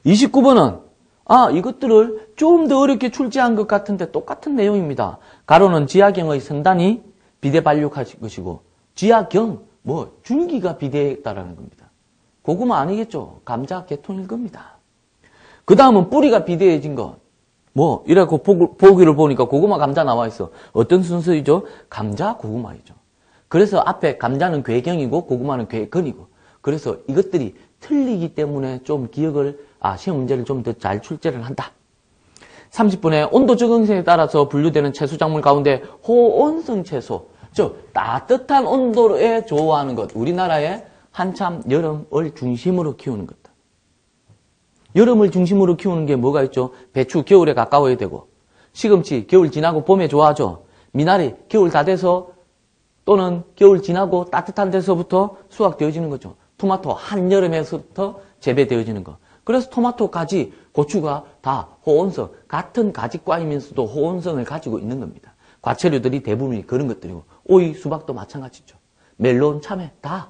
Speaker 1: 29번은 이것들을 좀 더 어렵게 출제한 것 같은데 똑같은 내용입니다. 가로는 지하경의 선단이 비대 발육할 것이고 지하경, 줄기가 비대했다라는 겁니다. 고구마 아니겠죠? 감자, 개통일 겁니다. 그 다음은 뿌리가 비대해진 것. 이래갖고 보기를 보니까 고구마, 감자 나와 있어. 어떤 순서이죠? 감자, 고구마이죠. 그래서 앞에 감자는 괴경이고 고구마는 괴근이고. 그래서 이것들이 틀리기 때문에 좀 기억을, 시험 문제를 좀 더 잘 출제를 한다. 30분에 온도 적응성에 따라서 분류되는 채소 작물 가운데 호온성 채소, 즉 따뜻한 온도에 좋아하는 것. 우리나라에 한참 여름을 중심으로 키우는 것. 여름을 중심으로 키우는 게 뭐가 있죠? 배추 겨울에 가까워야 되고, 시금치 겨울 지나고 봄에 좋아하죠. 미나리 겨울 다 돼서 또는 겨울 지나고 따뜻한 데서부터 수확되어지는 거죠. 토마토 한여름에서부터 재배되어지는 거. 그래서 토마토, 가지, 고추가 다 호온성, 같은 가지과이면서도 호온성을 가지고 있는 겁니다. 과채류들이 대부분이 그런 것들이고, 오이, 수박도 마찬가지죠. 멜론, 참외 다.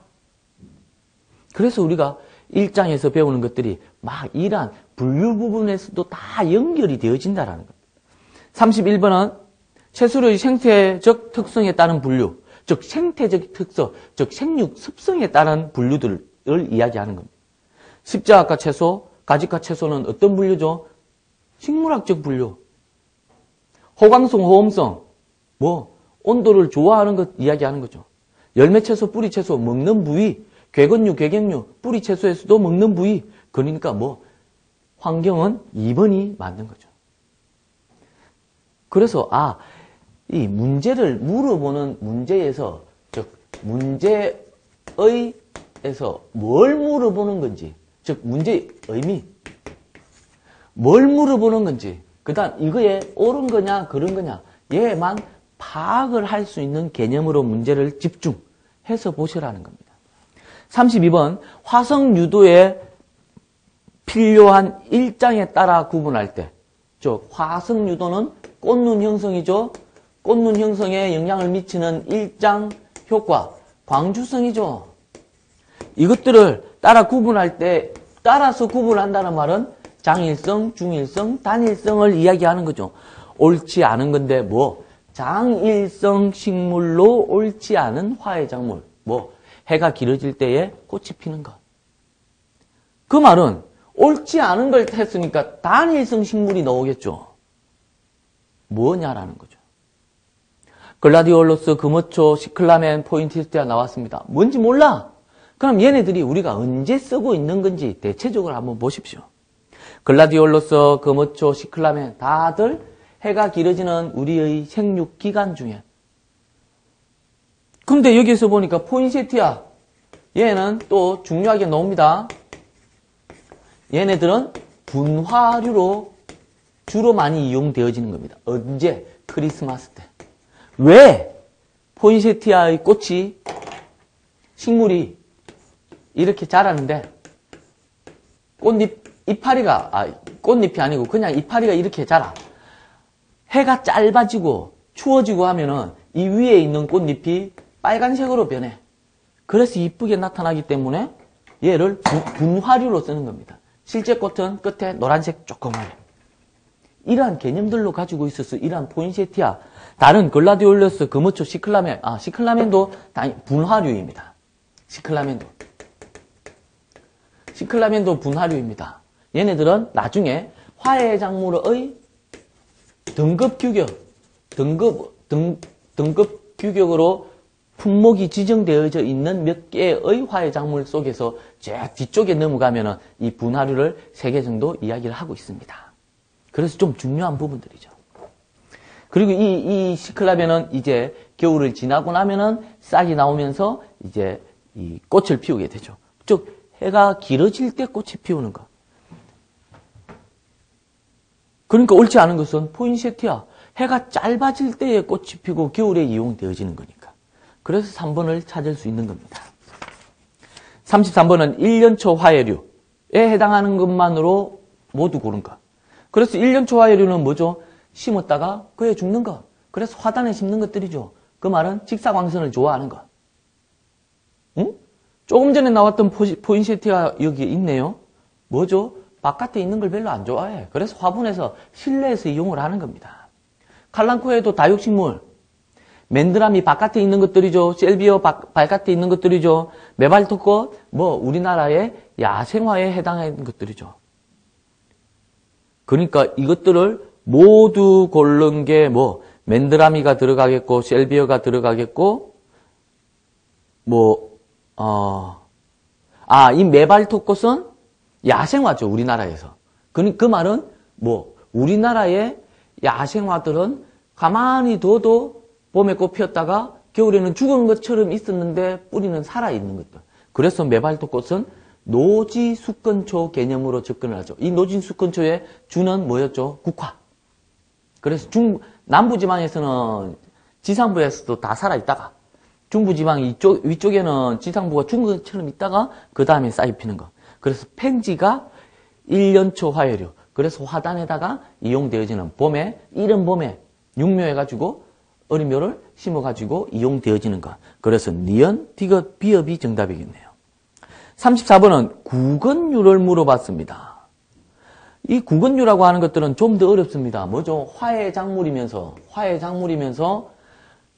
Speaker 1: 그래서 우리가 1장에서 배우는 것들이 막 이러한 분류 부분에서도 다 연결이 되어진다는 겁니다. 31번은 채소의 생태적 특성에 따른 분류, 즉 생태적 특성, 즉 생육 습성에 따른 분류들을 이야기하는 겁니다. 십자가과 채소, 가지과 채소는 어떤 분류죠? 식물학적 분류. 호강성, 호험성, 온도를 좋아하는 것 이야기하는 거죠. 열매채소, 뿌리채소, 먹는 부위, 괴근류, 괴경류, 뿌리채소에서도 먹는 부위. 그러니까 환경은 2번이 맞는 거죠. 그래서 이 문제를 물어보는 문제에서, 즉 문제에서 뭘 물어보는 건지, 즉 문제의 의미, 뭘 물어보는 건지, 그 다음 이거에 옳은 거냐 그런 거냐 얘만 파악을 할 수 있는 개념으로 문제를 집중해서 보시라는 겁니다. 32번 화성 유도에 필요한 일장에 따라 구분할 때, 즉 화성 유도는 꽃눈 형성이죠. 꽃눈 형성에 영향을 미치는 일장 효과, 광주성이죠. 이것들을 따라 구분할 때, 따라서 구분한다는 말은 장일성, 중일성, 단일성을 이야기하는 거죠. 옳지 않은 건데 장일성 식물로 옳지 않은 화해작물, 해가 길어질 때에 꽃이 피는 것. 그 말은 옳지 않은 걸 했으니까 단일성 식물이 나오겠죠. 뭐냐라는 거죠. 글라디올로스, 금어초, 시클라멘, 포인세티아 나왔습니다. 뭔지 몰라? 그럼 얘네들이 우리가 언제 쓰고 있는 건지 대체적으로 한번 보십시오. 글라디올로스, 금어초, 시클라멘 다들 해가 길어지는 우리의 생육 기간 중에. 근데 여기서 보니까 포인세티아 얘는 또 중요하게 나옵니다. 얘네들은 분화류로 주로 많이 이용되어지는 겁니다. 언제? 크리스마스 때. 왜 포인세티아의 꽃이 식물이 이렇게 자라는데 꽃잎이 아니고 그냥 이파리가 이렇게 자라. 해가 짧아지고 추워지고 하면은 이 위에 있는 꽃잎이 빨간색으로 변해. 그래서 이쁘게 나타나기 때문에 얘를 분화류로 쓰는 겁니다. 실제 꽃은 끝에 노란색 조그마해. 이러한 개념들로 가지고 있어서 이러한 포인세티아, 다른 글라디올러스, 금어초, 시클라멘, 시클라멘도 분화류입니다. 시클라멘도 분화류입니다. 얘네들은 나중에 화해작물의 등급 규격으로 품목이 지정되어져 있는 몇 개의 화해작물 속에서 제 뒤쪽에 넘어가면은 이 분화류를 3개 정도 이야기를 하고 있습니다. 그래서 좀 중요한 부분들이죠. 그리고 이 시클라멘은 이제 겨울을 지나고 나면은 싹이 나오면서 이제 이 꽃을 피우게 되죠. 즉, 해가 길어질 때 꽃이 피우는 것. 그러니까 옳지 않은 것은 포인세티아, 해가 짧아질 때에 꽃이 피고 겨울에 이용되어지는 거니까. 그래서 3번을 찾을 수 있는 겁니다. 33번은 1년초 화해류에 해당하는 것만으로 모두 고른 것. 그래서 1년초 화해류는 뭐죠? 심었다가 그에 죽는 것. 그래서 화단에 심는 것들이죠. 그 말은 직사광선을 좋아하는 것. 응? 조금 전에 나왔던 포인세티아 여기 있네요. 뭐죠? 바깥에 있는 걸 별로 안 좋아해. 그래서 화분에서 실내에서 이용을 하는 겁니다. 칼랑코에도 다육식물, 맨드라미 바깥에 있는 것들이죠. 셀비어 바깥에 있는 것들이죠. 메발토꽃, 우리나라의 야생화에 해당하는 것들이죠. 그러니까 이것들을 모두 고른 게 맨드라미가 들어가겠고, 셀비어가 들어가겠고, 이 메발토꽃은 야생화죠, 우리나라에서. 그 말은 우리나라의 야생화들은 가만히 둬도 봄에 꽃 피었다가 겨울에는 죽은 것처럼 있었는데 뿌리는 살아있는 것들. 그래서 메발토꽃은 노지숙건초 개념으로 접근을 하죠. 이 노지숙건초의 주는 뭐였죠? 국화. 그래서 남부지방에서는 지상부에서도 다 살아있다가 중부지방 위쪽에는 지상부가 죽은 것처럼 있다가 그 다음에 싹이 피는 거. 그래서 팽지가 1년초 화해류. 그래서 화단에다가 이용되어지는 봄에, 이른 봄에 육묘해가지고 어린 묘를 심어가지고 이용되어지는 것. 그래서 니은, 디귿, 비읍이 정답이겠네요. 34번은 구근류를 물어봤습니다. 이 구근류라고 하는 것들은 좀 더 어렵습니다. 뭐죠? 화해작물이면서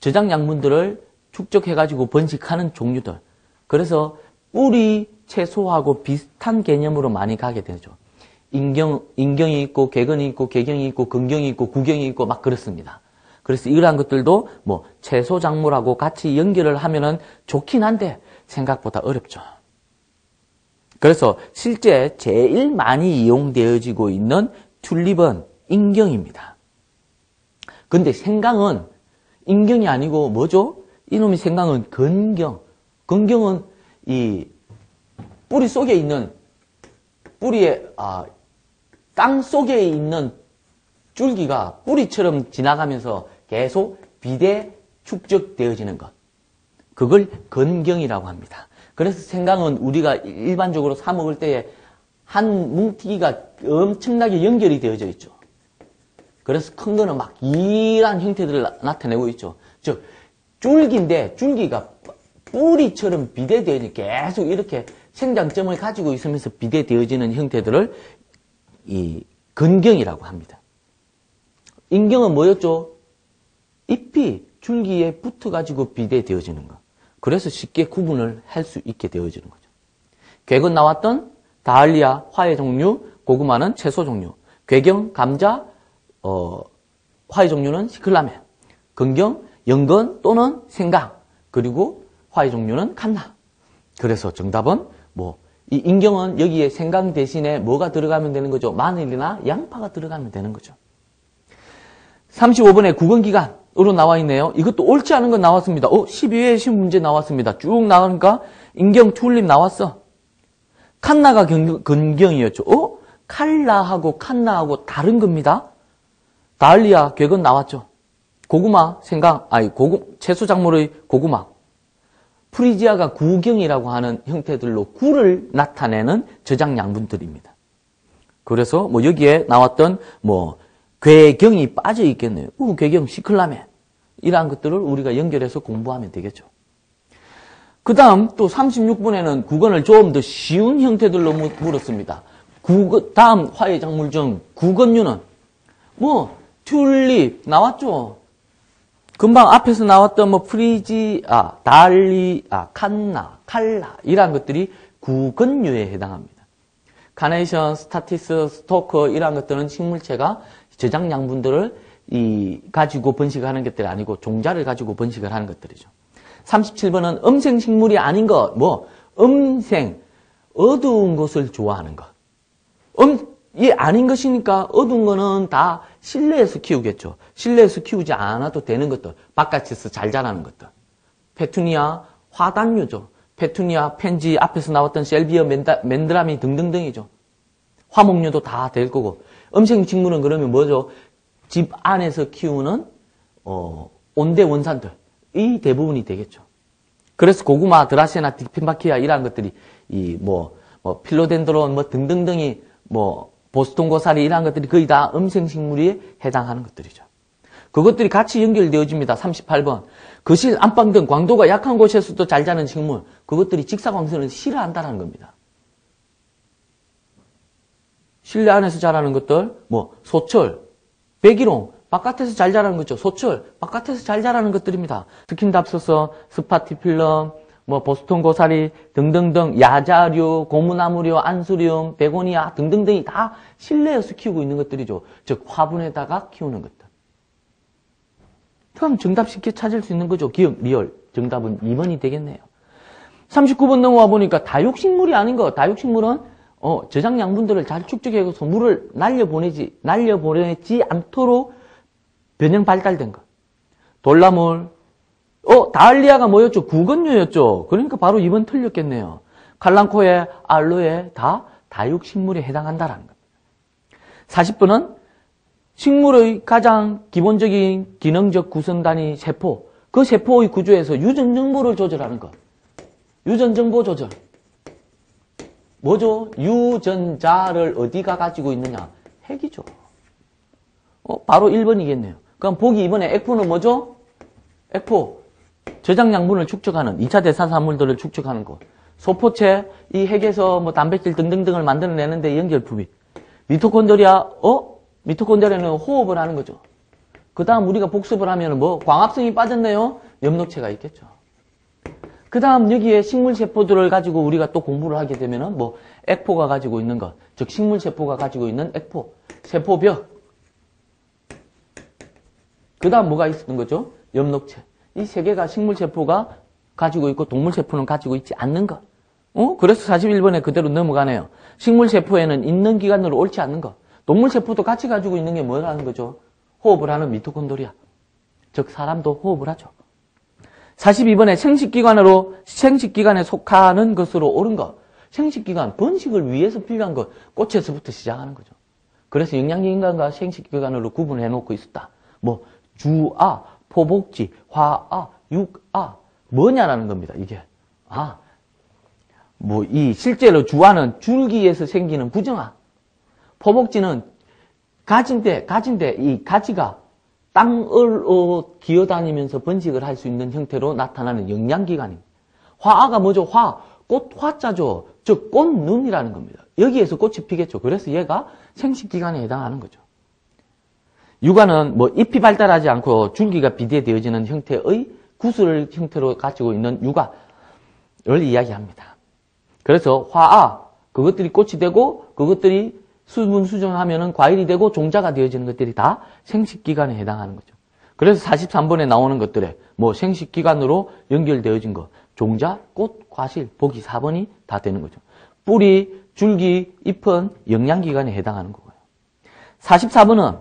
Speaker 1: 저장양분들을 축적해가지고 번식하는 종류들. 그래서 뿌리 채소하고 비슷한 개념으로 많이 가게 되죠. 인경이 있고, 객근이 있고, 개경이 있고, 근경이 있고, 구경이 있고, 막 그렇습니다. 그래서 이러한 것들도 채소 작물하고 같이 연결을 하면은 좋긴 한데 생각보다 어렵죠. 그래서 실제 제일 많이 이용되어지고 있는 튤립은 인경입니다. 근데 생강은 인경이 아니고 뭐죠? 이놈의 생강은 건경. 건경은 이 뿌리 속에 있는 땅 속에 있는 줄기가 뿌리처럼 지나가면서 계속 비대 축적되어지는 것. 그걸 건경이라고 합니다. 그래서 생강은 우리가 일반적으로 사 먹을 때에 한 뭉티기가 엄청나게 연결이 되어져 있죠. 그래서 큰 거는 막 길한 형태들을 나타내고 있죠. 즉, 줄기인데 줄기가 뿌리처럼 비대되어지는 계속 이렇게 생장점을 가지고 있으면서 비대되어지는 형태들을 이 건경이라고 합니다. 인경은 뭐였죠? 잎이 줄기에 붙어가지고 비대되어지는 것. 그래서 쉽게 구분을 할 수 있게 되어지는 거죠. 객은 나왔던 다알리아, 화해 종류, 고구마는 채소 종류, 괴경, 감자, 화해 종류는 시클라멘, 건경, 연근 또는 생강, 그리고 화의 종류는 칸나. 그래서 정답은 이 인경은 여기에 생강 대신에 뭐가 들어가면 되는 거죠? 마늘이나 양파가 들어가면 되는 거죠. 35번에 구근기간으로 나와 있네요. 이것도 옳지 않은 건 나왔습니다. 12회 시험 문제 나왔습니다. 쭉 나가니까 인경 튤립 나왔어. 칸나가 근경이었죠. 칼라하고 칸나하고 다른 겁니다. 다알리아, 궤근 나왔죠. 고구마, 생강, 채소 작물의 고구마. 프리지아가 구경이라고 하는 형태들로 구를 나타내는 저장 양분들입니다. 그래서 여기에 나왔던 궤경이 빠져 있겠네요. 궤경, 시클라멘. 이러한 것들을 우리가 연결해서 공부하면 되겠죠. 그 다음 또 36번에는 구근을 좀 더 쉬운 형태들로 물었습니다. 다음 화의 작물 중 구근류는 튤립 나왔죠. 금방 앞에서 나왔던 프리지아, 다알리아, 칸나, 칼라 이러한 것들이 구근류에 해당합니다. 카네이션, 스타티스, 스토커 이러한 것들은 식물체가 저장 양분들을 가지고 번식하는 것들이 아니고 종자를 가지고 번식을 하는 것들이죠. 37번은 음생 식물이 아닌 것, 음생, 어두운 것을 좋아하는 것. 이 아닌 것이니까 어두운 거는 다 실내에서 키우겠죠. 실내에서 키우지 않아도 되는 것들, 바깥에서 잘 자라는 것들. 페투니아, 화단류죠. 페투니아, 펜지, 앞에서 나왔던 셀비어, 맨드라미 등등등이죠. 화목류도 다 될 거고. 음생 식물은 그러면 뭐죠? 집 안에서 키우는 온대 원산들. 이 대부분이 되겠죠. 그래서 고구마, 드라세나, 디핀바키아 이러한 것들이 필로덴드론 등등등이 보스턴 고사리 이러한 것들이 거의 다 음생식물에 해당하는 것들이죠. 그것들이 같이 연결되어집니다. 38번. 거실, 안방 등 광도가 약한 곳에서도 잘 자는 식물. 그것들이 직사광선을 싫어한다는 겁니다. 실내 안에서 자라는 것들, 소철, 백일홍, 바깥에서 잘 자라는 거죠. 소철, 바깥에서 잘 자라는 것들입니다. 스킨답소서, 스파티필럼, 보스턴 고사리 등등등, 야자류, 고무나무류, 안수륨, 베고니아 등등등이 다 실내에서 키우고 있는 것들이죠. 즉 화분에다가 키우는 것들. 그럼 정답 쉽게 찾을 수 있는 거죠. 기억, 리얼. 정답은 2번이 되겠네요. 39번 넘어와 보니까 다육식물이 아닌 거. 다육식물은 저장 양분들을 잘 축적해서 물을 날려보내지 않도록 변형 발달된 것. 돌나물. 다알리아가 뭐였죠? 구근류였죠. 그러니까 바로 2번 틀렸겠네요. 칼랑코에, 알로에 다 다육식물에 해당한다라는 겁니다. 40번은 식물의 가장 기본적인 기능적 구성단위 세포. 그 세포의 구조에서 유전정보를 조절하는 것. 유전정보 조절. 뭐죠? 유전자를 어디가 가지고 있느냐? 핵이죠. 바로 1번이겠네요. 그럼 보기 2번에 액포는 뭐죠? 액포. 저장 양분을 축적하는 2차 대사산물들을 축적하는 것. 소포체, 이 핵에서 단백질 등등등을 만들어내는데 연결부위. 미토콘드리아, 미토콘드리아는 호흡을 하는 거죠. 그 다음 우리가 복습을 하면 광합성이 빠졌네요? 엽록체가 있겠죠. 그 다음 여기에 식물세포들을 가지고 우리가 또 공부를 하게 되면은 액포가 가지고 있는 것. 즉, 식물세포가 가지고 있는 액포. 세포벽. 그 다음 뭐가 있었던 거죠? 엽록체. 이 세 개가 식물세포가 가지고 있고 동물세포는 가지고 있지 않는 것. 그래서 41번에 그대로 넘어가네요. 식물세포에는 있는 기관으로 옳지 않는 것. 동물세포도 같이 가지고 있는 게 뭐라는 거죠? 호흡을 하는 미토콘드리아. 즉 사람도 호흡을 하죠. 42번에 생식기관에 속하는 것으로 옳은 것. 생식기관, 번식을 위해서 필요한 것. 꽃에서부터 시작하는 거죠. 그래서 영양기관과 생식기관으로 구분해 놓고 있었다. 주아, 포복지, 화아, 육아. 뭐냐라는 겁니다, 이게. 실제로 주아는 줄기에서 생기는 부정아. 포복지는 가진 데 이 가지가 땅으로 기어다니면서 번식을 할 수 있는 형태로 나타나는 영양기관입니다. 화아가 뭐죠? 꽃 화자죠. 즉, 꽃눈이라는 겁니다. 여기에서 꽃이 피겠죠. 그래서 얘가 생식기관에 해당하는 거죠. 육아는 잎이 발달하지 않고 줄기가 비대되어지는 형태의 구슬 형태로 가지고 있는 육아를 이야기합니다. 그래서 화아, 그것들이 꽃이 되고 그것들이 수분 수정하면은 과일이 되고 종자가 되어지는 것들이 다 생식기관에 해당하는 거죠. 그래서 43번에 나오는 것들에 뭐 생식기관으로 연결되어진 것, 종자, 꽃, 과실, 보기 4번이 다 되는 거죠. 뿌리, 줄기, 잎은 영양기관에 해당하는 거고요. 44번은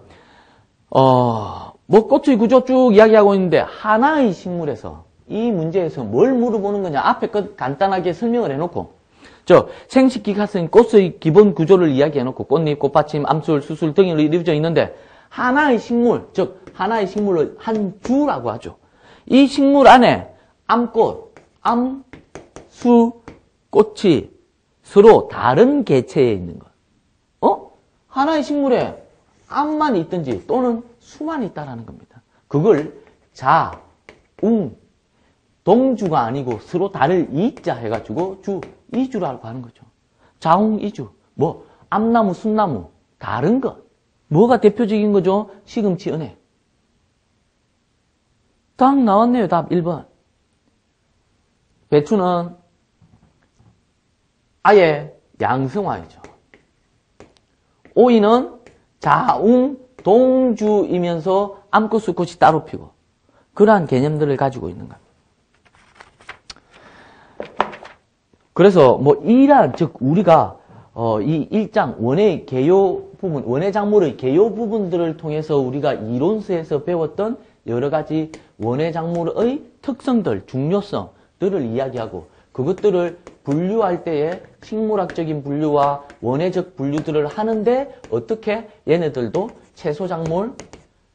Speaker 1: 뭐 꽃의 구조 쭉 이야기하고 있는데 하나의 식물에서 이 문제에서 뭘 물어보는 거냐, 앞에 것 간단하게 설명을 해놓고 생식기관은 꽃의 기본 구조를 이야기해놓고 꽃잎, 꽃받침, 암술, 수술 등으로 이루어져 있는데 하나의 식물, 즉 하나의 식물을 한 주라고 하죠. 이 식물 안에 암꽃, 암수, 꽃이 서로 다른 개체에 있는 것. 하나의 식물에 암만 있든지 또는 수만 있다라는 겁니다. 그걸 자, 웅, 동주가 아니고 서로 다를 이자 해가지고 이주라고 하는 거죠. 자웅, 이주. 뭐 암나무, 순나무 다른 것. 뭐가 대표적인 거죠? 시금치, 은혜. 딱 나왔네요. 답 1번. 배추는 아예 양성화이죠. 오이는 자웅, 동주이면서 암꽃, 수꽃이 따로 피고 그러한 개념들을 가지고 있는 겁니다. 그래서 뭐 이러한, 즉 우리가 이 1장 원의 개요 부분, 원의 작물의 개요 부분들을 통해서 우리가 이론서에서 배웠던 여러 가지 원의 작물의 특성들, 중요성들을 이야기하고 그것들을 분류할 때에 식물학적인 분류와 원해적 분류들을 하는데 어떻게 얘네들도 채소작물,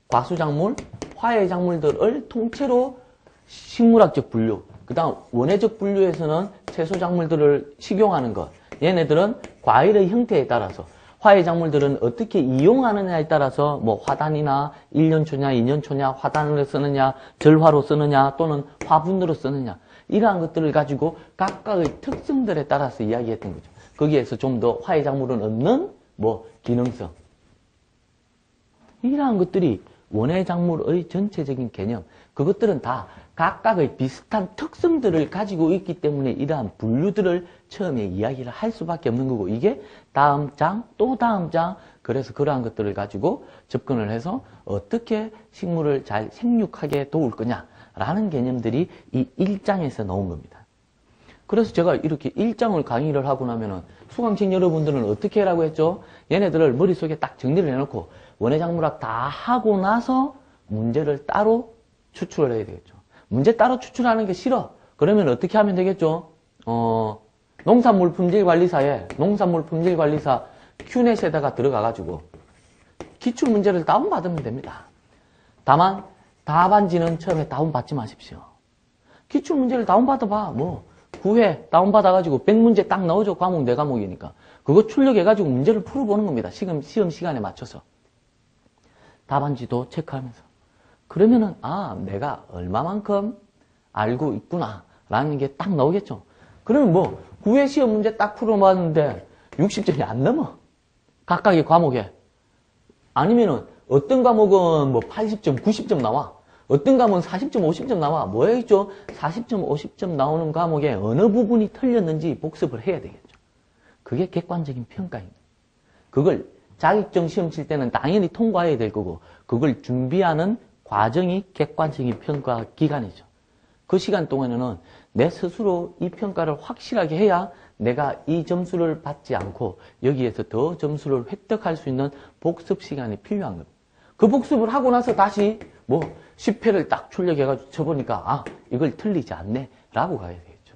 Speaker 1: 과수작물, 화해작물들을 통째로 식물학적 분류, 그 다음 원해적 분류에서는 채소작물들을 식용하는 것, 얘네들은 과일의 형태에 따라서, 화해작물들은 어떻게 이용하느냐에 따라서 뭐 화단이나 1년초냐 2년초냐 화단으로 쓰느냐 절화로 쓰느냐 또는 화분으로 쓰느냐 이러한 것들을 가지고 각각의 특성들에 따라서 이야기했던 거죠. 거기에서 좀 더 화해작물은 없는 뭐 기능성, 이러한 것들이 원해작물의 전체적인 개념, 그것들은 다 각각의 비슷한 특성들을 가지고 있기 때문에 이러한 분류들을 처음에 이야기를 할 수밖에 없는 거고, 이게 다음 장, 또 다음 장, 그래서 그러한 것들을 가지고 접근을 해서 어떻게 식물을 잘 생육하게 도울 거냐라는 개념들이 이 1장에서 나온 겁니다. 그래서 제가 이렇게 1장을 강의를 하고 나면은 수강생 여러분들은 어떻게 하라고 했죠? 얘네들을 머릿속에 딱 정리를 해놓고 원해작물학 다 하고 나서 문제를 따로 추출을 해야 되겠죠. 문제 따로 추출하는 게 싫어. 그러면 어떻게 하면 되겠죠? 농산물품질관리사에 농산물품질관리사 큐넷에다가 들어가가지고 기출문제를 다운받으면 됩니다. 다만 답안지는 처음에 다운받지 마십시오. 기출문제를 다운받아봐. 뭐 9회 다운받아가지고 100문제 딱 나오죠. 과목 4과목이니까. 그거 출력해가지고 문제를 풀어보는 겁니다. 시험 시간에 맞춰서. 답안지도 체크하면서. 그러면은 내가 얼마만큼 알고 있구나 라는 게 딱 나오겠죠. 그러면 뭐 9회 시험 문제 딱 풀어봤는데 60점이 안 넘어. 각각의 과목에. 아니면은 어떤 과목은 뭐 80점, 90점 나와. 어떤 과목은 40점, 50점 나와. 뭐였죠? 40점, 50점 나오는 과목에 어느 부분이 틀렸는지 복습을 해야 되겠죠. 그게 객관적인 평가입니다. 그걸 자격증 시험 칠 때는 당연히 통과해야 될 거고, 그걸 준비하는 과정이 객관적인 평가 기간이죠. 그 시간 동안에는 내 스스로 이 평가를 확실하게 해야 내가 이 점수를 받지 않고 여기에서 더 점수를 획득할 수 있는 복습 시간이 필요한 겁니다. 그 복습을 하고 나서 다시 뭐 10회를 딱 출력해가지고 쳐보니까 이걸 틀리지 않네 라고 가야 되겠죠.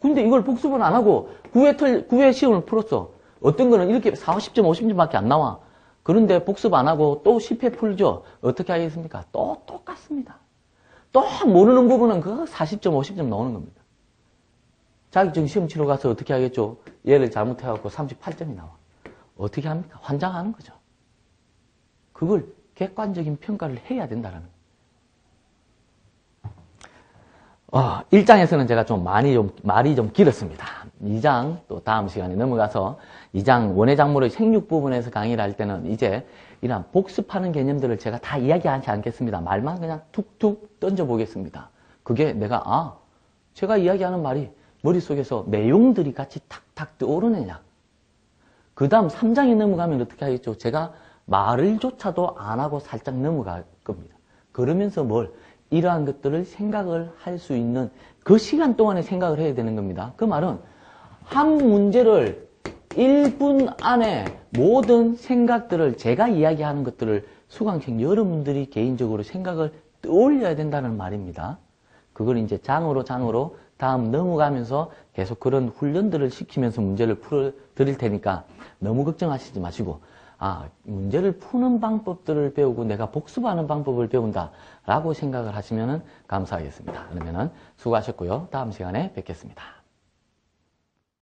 Speaker 1: 근데 이걸 복습을 안 하고 9회 시험을 풀었어. 어떤 거는 이렇게 40점, 50점밖에 안 나와. 그런데 복습 안 하고 또 10회 풀죠. 어떻게 하겠습니까? 또 똑같습니다. 또 모르는 부분은 그 40점, 50점 나오는 겁니다. 자격증 시험 치러 가서 어떻게 하겠죠? 얘를 잘못해갖고 38점이 나와. 어떻게 합니까? 환장하는 거죠. 그걸 객관적인 평가를 해야 된다는 거예요. 1장에서는 제가 말이 좀 길었습니다. 2장 또 다음 시간에 넘어가서 2장 원해작물의 생육 부분에서 강의를 할 때는 이제 이런 복습하는 개념들을 제가 다 이야기하지 않겠습니다. 말만 그냥 툭툭 던져보겠습니다. 그게 내가 제가 이야기하는 말이 머릿속에서 내용들이 같이 탁탁 떠오르느냐. 그 다음 3장에 넘어가면 어떻게 하겠죠? 제가 말을 조차도 안 하고 살짝 넘어갈 겁니다. 그러면서 이러한 것들을 생각을 할 수 있는 그 시간 동안에 생각을 해야 되는 겁니다. 그 말은 한 문제를 1분 안에 모든 생각들을 제가 이야기하는 것들을 수강생 여러분들이 개인적으로 생각을 떠올려야 된다는 말입니다. 그걸 이제 장으로 다음 넘어가면서 계속 그런 훈련들을 시키면서 문제를 풀어 드릴 테니까 너무 걱정하시지 마시고 문제를 푸는 방법들을 배우고 내가 복습하는 방법을 배운다 라고 생각을 하시면 감사하겠습니다. 그러면은 수고하셨고요. 다음 시간에 뵙겠습니다.